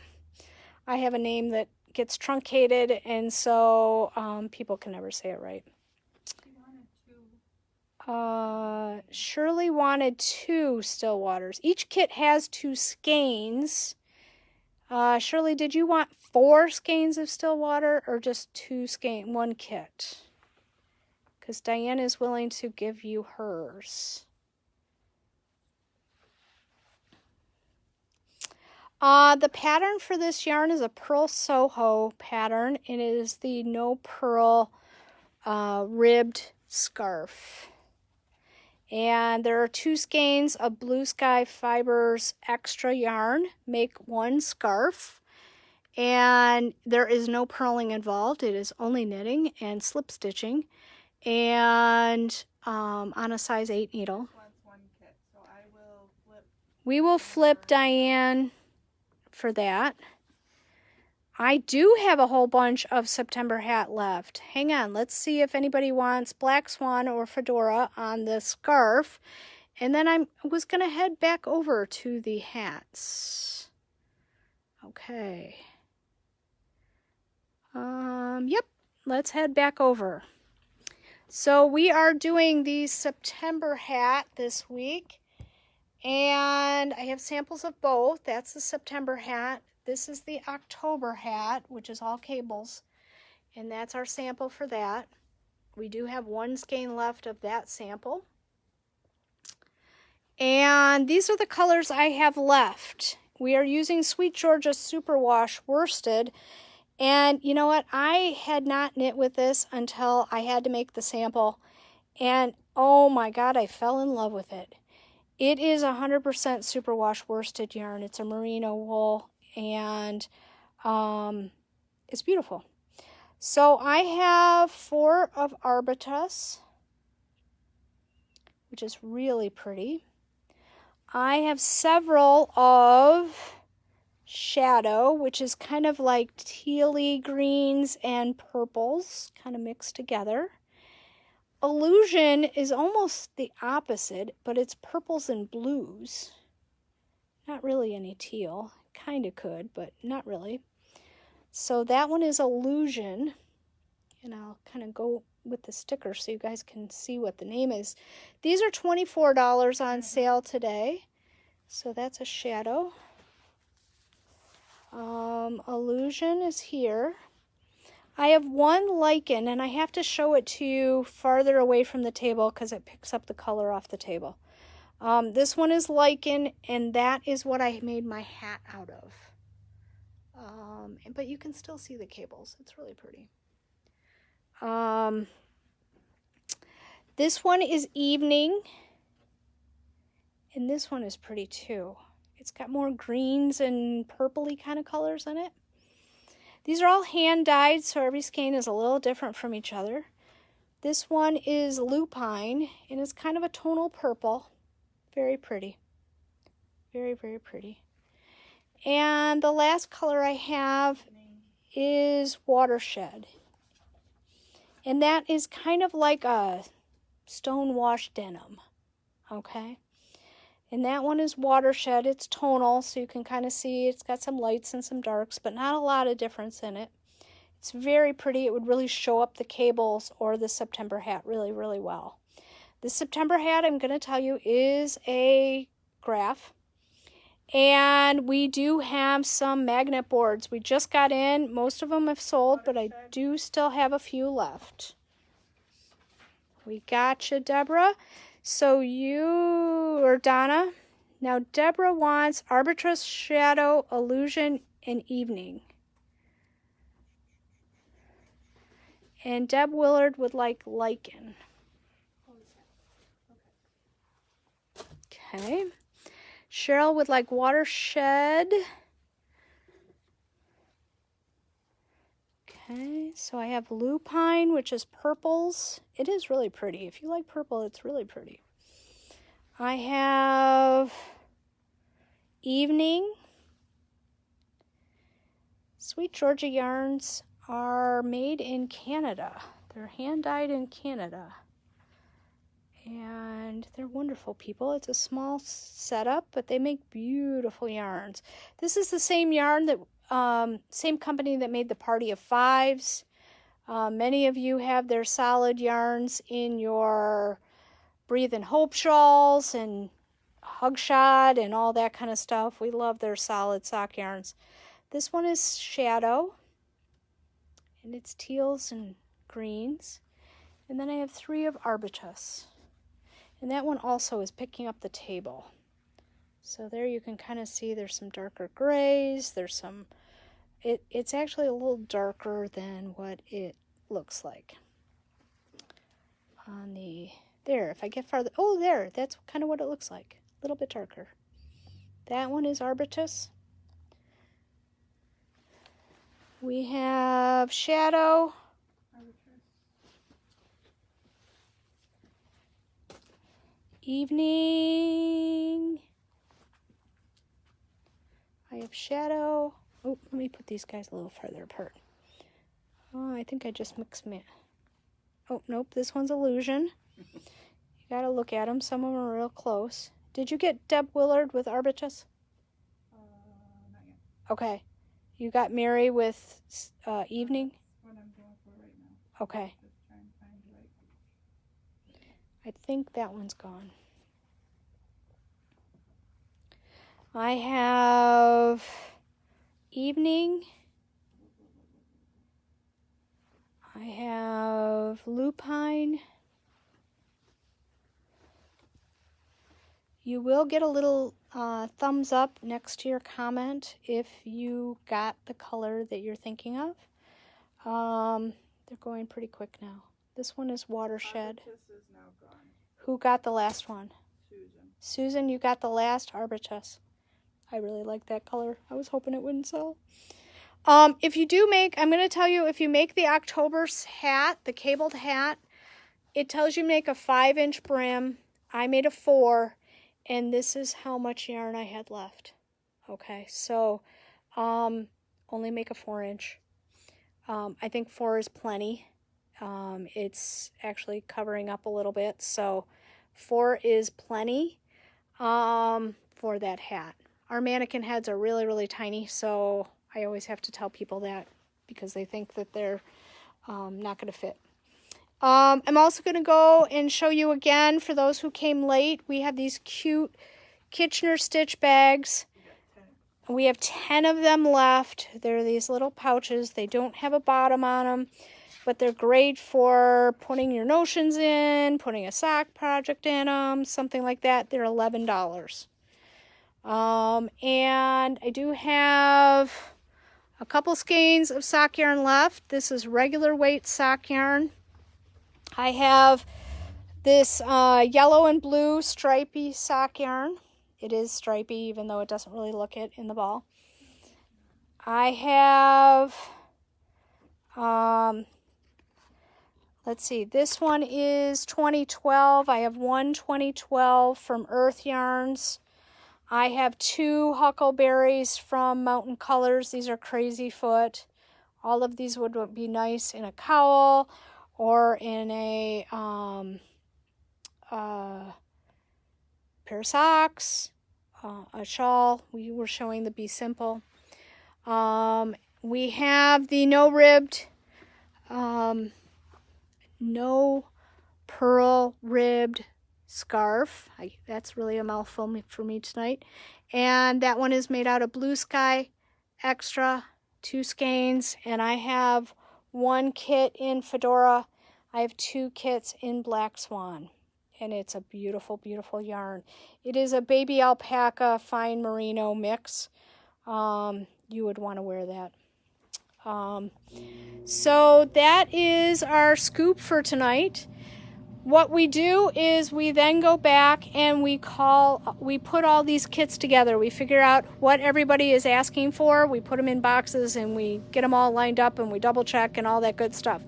I have a name that gets truncated, and so people can never say it right. Shirley wanted 2 Stillwaters. Each kit has 2 skeins. Shirley, did you want 4 skeins of Stillwater or just 2 skeins, 1 kit? Because Diane is willing to give you hers. The pattern for this yarn is a Purl Soho pattern. It is the No Purl ribbed scarf. And there are 2 skeins of Blue Sky Fibers extra yarn. Make 1 scarf. And there is no purling involved. It is only knitting and slip stitching. And on a size 8 needle. Wants 1 kit, so I will flip. We will flip Diane for that. I do have a whole bunch of September hat left. Hang on, let's see if anybody wants Black Swan or Fedora on the scarf. And then I was going to head back over to the hats. Okay. Yep, let's head back over. So we are doing the September hat this week. And I have samples of both. That's the September hat. This is the October hat, which is all cables. And that's our sample for that. We do have 1 skein left of that sample. And these are the colors I have left. We are using Sweet Georgia Superwash Worsted. And you know what? I had not knit with this until I had to make the sample. And oh my God, I fell in love with it. It is 100% superwash worsted yarn. It's a merino wool, and it's beautiful. So I have 4 of Arbutus, which is really pretty. I have several of Shadow, which is kind of like tealy greens and purples kind of mixed together. Illusion is almost the opposite, but it's purples and blues. Not really any teal. Kind of could, but not really. So that one is Illusion. And I'll kind of go with the sticker so you guys can see what the name is. These are $24 on sale today. So that's a Shadow. Illusion is here. I have one Lichen, and I have to show it to you farther away from the table because it picks up the color off the table. This one is Lichen, and that is what I made my hat out of. But you can still see the cables. It's really pretty. This one is Evening, and this one is pretty too. It's got more greens and purpley kind of colors in it. These are all hand dyed, so every skein is a little different from each other. This one is Lupine, and it's kind of a tonal purple. Very pretty. Very, very pretty. And the last color I have is Watershed. And that is kind of like a stone wash denim. Okay? And that one is Watershed. It's tonal, so you can kind of see it's got some lights and some darks, but not a lot of difference in it. It's very pretty. It would really show up the cables or the September hat really, really well. The September hat, I'm going to tell you, is a graph. And we do have some magnet boards. We just got in. Most of them have sold, but I do still have a few left. We gotcha, Deborah. So you, or Donna, now Deborah wants Arbutus, Shadow, Illusion, and Evening. And Deb Willard would like Lichen. Okay. Cheryl would like Watershed. Okay, so I have Lupine, which is purples. It is really pretty. If you like purple, it's really pretty. I have Evening. Sweet Georgia yarns are made in Canada. They're hand-dyed in Canada. And they're wonderful people. It's a small setup, but they make beautiful yarns. This is the same yarn that same company that made the Party of Fives. Many of you have their solid yarns in your Breathe and Hope shawls and Hugshot and all that kind of stuff. We love their solid sock yarns. This one is Shadow, and it's teals and greens. And then I have 3 of Arbutus. And that one also is picking up the table. So there you can kind of see there's some darker grays. There's some, it's actually a little darker than what it looks like. On the, there, if I get farther, oh there, that's kind of what it looks like. A little bit darker. That one is Arbutus. We have Shadow. Evening. I have Shadow. Oh, let me put these guys a little farther apart. Oh, I think I just mixed me. Oh, nope, this one's Illusion. You gotta look at them. Some of them are real close. Did you get Deb Willard with Arbutus? Not yet. Okay. You got Mary with Evening? That's what I'm going for right now. Okay. Just trying to find the right. I think that one's gone. I have Evening. I have Lupine. You will get a little thumbs up next to your comment if you got the color that you're thinking of. They're going pretty quick now. This one is Watershed. Arbutus is now gone. Who got the last one? Susan. Susan, you got the last Arbutus. I really like that color. I was hoping it wouldn't sell. If you do make, I'm going to tell you, if you make the October's hat, the cabled hat, it tells you make a 5-inch brim. I made a 4, and this is how much yarn I had left. Okay, so only make a 4-inch. I think 4 is plenty. It's actually covering up a little bit, so 4 is plenty for that hat. Our mannequin heads are really, really tiny, so I always have to tell people that because they think that they're not going to fit. I'm also going to go and show you again, for those who came late, we have these cute Kitchener stitch bags. We have 10 of them left. They're these little pouches. They don't have a bottom on them, but they're great for putting your notions in, putting a sock project in them, something like that. They're $11. And I do have a couple skeins of sock yarn left. This is regular weight sock yarn. I have this yellow and blue stripy sock yarn. It is stripy, even though it doesn't really look it in the ball. I have, let's see, this one is 2012. I have one 2012 from Earth Yarns. I have 2 Huckleberries from Mountain Colors. These are Crazy Foot. All of these would be nice in a cowl or in a pair of socks, a shawl. We were showing the Be Simple. We have the no-ribbed, no pearl ribbed scarf. That's really a mouthful for me tonight. And that one is made out of Blue Sky Extra, 2 skeins. And I have 1 kit in Fedora. I have 2 kits in Black Swan. And it's a beautiful, beautiful yarn. It is a baby alpaca fine merino mix. You would want to wear that. So that is our scoop for tonight. What we do is we then go back and we put all these kits together. We figure out what everybody is asking for. We put them in boxes and we get them all lined up and we double check and all that good stuff.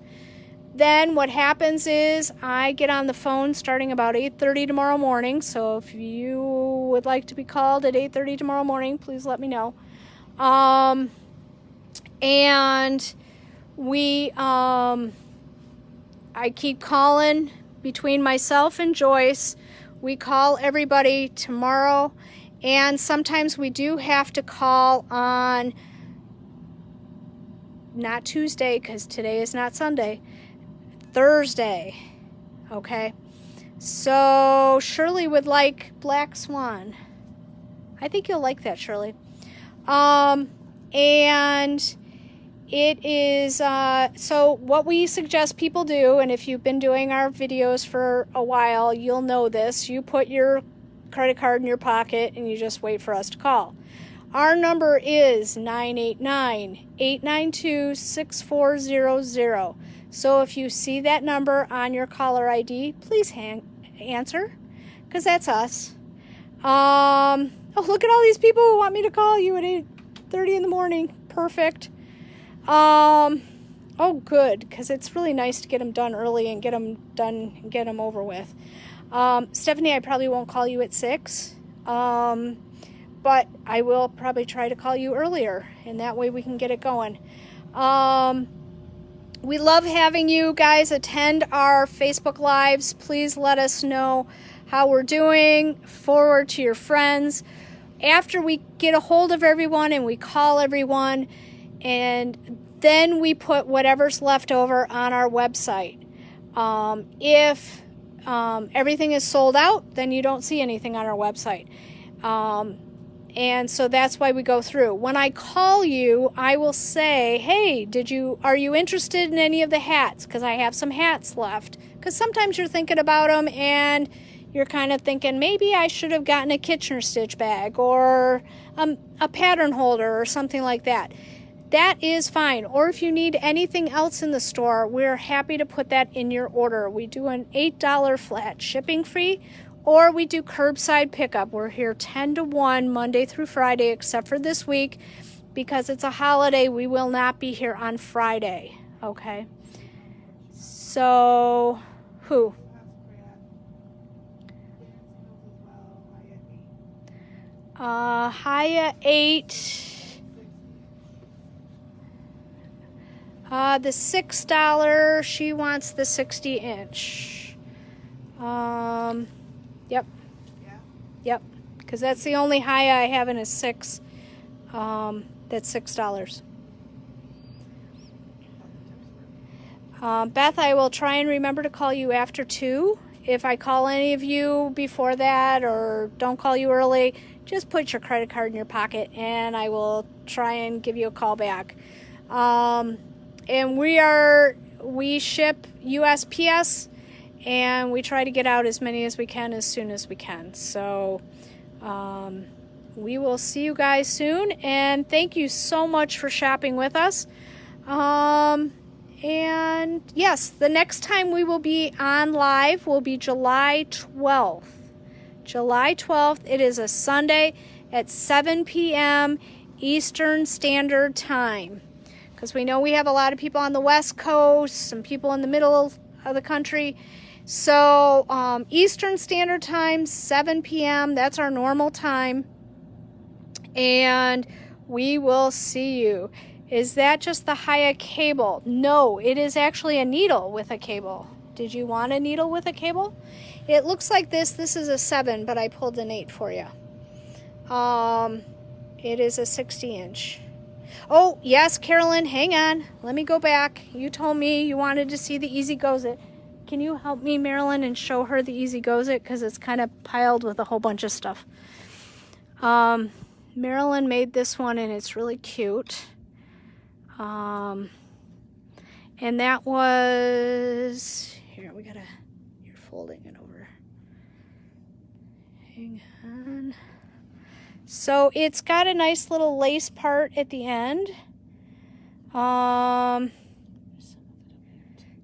Then what happens is I get on the phone starting about 8:30 tomorrow morning. So if you would like to be called at 8:30 tomorrow morning, please let me know. And we, I keep calling between myself and Joyce. We call everybody tomorrow. And sometimes we do have to call on, not Tuesday, because today is not Sunday, Thursday. Okay. So Shirley would like Black Swan. I think you'll like that, Shirley. And it is, so what we suggest people do, and if you've been doing our videos for a while, you'll know this. You put your credit card in your pocket and you just wait for us to call. Our number is 989-892-6400. So if you see that number on your caller ID, please answer, because that's us. Oh, look at all these people who want me to call you at 8:30 in the morning. Perfect. Oh, good, because it's really nice to get them done early and get them done and get them over with. Stephanie, I probably won't call you at 6, but I will probably try to call you earlier, and that way we can get it going. We love having you guys attend our Facebook Lives. Please let us know how we're doing. Forward to your friends. After we get a hold of everyone and we call everyone, and then we put whatever's left over on our website. If everything is sold out, then you don't see anything on our website. And so that's why we go through. When I call you, I will say, hey, are you interested in any of the hats? Because I have some hats left. Because sometimes you're thinking about them and you're kind of thinking, maybe I should have gotten a Kitchener Stitch bag or a pattern holder or something like that, that is fine. Or if you need anything else in the store, we're happy to put that in your order. We do an $8 flat shipping fee, or we do curbside pickup. We're here 10 to 1 Monday through Friday, except for this week because it's a holiday. We will not be here on Friday. Okay. So, who? Haya 8. The $6, she wants the 60-inch. Yep. Yeah. Yep. Because that's the only Haya I have in a 6. That's $6. Beth, I will try and remember to call you after 2. If I call any of you before that or don't call you early, just put your credit card in your pocket and I will try and give you a call back. And we ship USPS and we try to get out as many as we can as soon as we can. So we will see you guys soon, and thank you so much for shopping with us. And yes, the next time we will be on live will be July 12th. July 12th, it is a Sunday at 7 p.m. Eastern Standard Time. Because we know we have a lot of people on the West Coast, some people in the middle of the country. So Eastern Standard Time, 7 p.m., that's our normal time. And we will see you. Is that just the Haya cable? No, it is actually a needle with a cable. Did you want a needle with a cable? It looks like this. This is a 7, but I pulled an 8 for you. It is a 60-inch. Oh, yes, Carolyn, hang on. Let me go back. You told me you wanted to see the Easy Goes It. Can you help me, Marilyn, and show her the Easy Goes It? Because it's kind of piled with a whole bunch of stuff. Marilyn made this one, and it's really cute. And that was... Here, you're folding it over. Hang on. So it's got a nice little lace part at the end.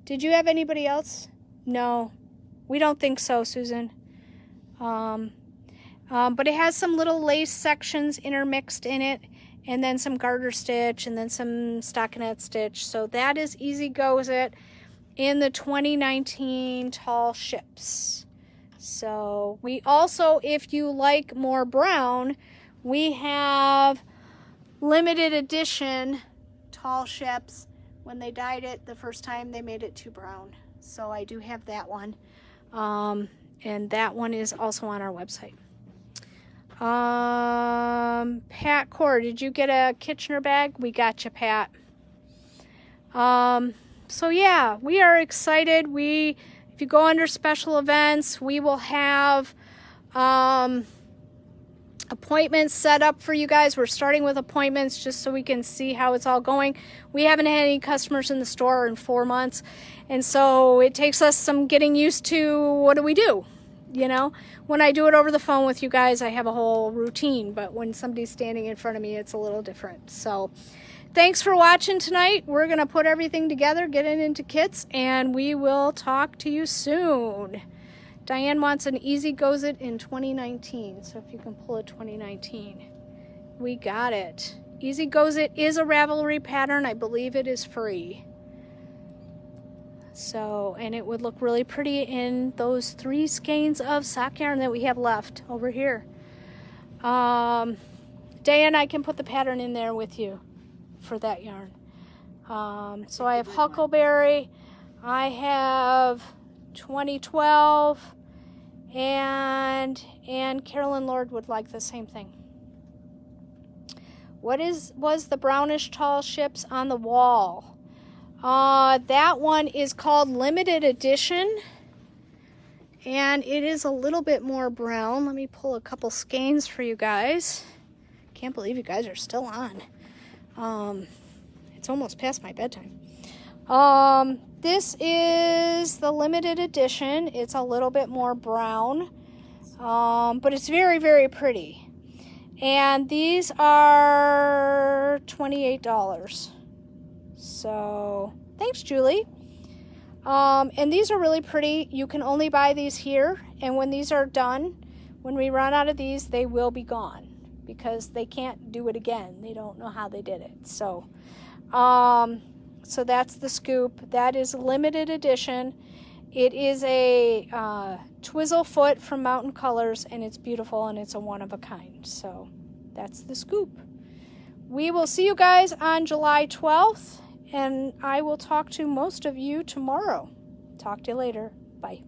Did you have anybody else? No, we don't think so, Susan. But it has some little lace sections intermixed in it, and then some garter stitch, and then some stockinette stitch. So that is Easy Goes It in the 2019 tall ships. So we also, if you like more brown, we have limited edition tall ships. When they dyed it the first time, they made it too brown. So I do have that one. And that one is also on our website. Pat Core, did you get a Kitchener bag? We got you, Pat. So yeah, we are excited. If you go under special events, we will have appointments set up for you guys. We're starting with appointments just so we can see how it's all going. We haven't had any customers in the store in 4 months, and so it takes us some getting used to what do we do. You know, when I do it over the phone with you guys, I have a whole routine, but when somebody's standing in front of me, it's a little different. So thanks for watching tonight. We're going to put everything together, get it into kits, and we will talk to you soon. Diane wants an Easy Goes It in 2019, so if you can pull a 2019. We got it. Easy Goes It is a Ravelry pattern. I believe it is free. So, and it would look really pretty in those 3 skeins of sock yarn that we have left over here. Diane, I can put the pattern in there with you for that yarn. So I have Huckleberry, I have 2012, and Carolyn Lord would like the same thing. What was the brownish tall ships on the wall? That one is called Limited Edition, and it is a little bit more brown. Let me pull a couple skeins for you guys. Can't believe you guys are still on. It's almost past my bedtime. this is the limited edition. It's a little bit more brown, but it's very, very pretty. And these are $28. So thanks, Julie. And these are really pretty. You can only buy these here. And when these are done, when we run out of these, they will be gone because they can't do it again. They don't know how they did it. So, so that's the scoop. That is limited edition. It is a Twizzle foot from Mountain Colors, and it's beautiful, and it's a one of a kind. So that's the scoop. We will see you guys on July 12th, and I will talk to most of you tomorrow. Talk to you later. Bye.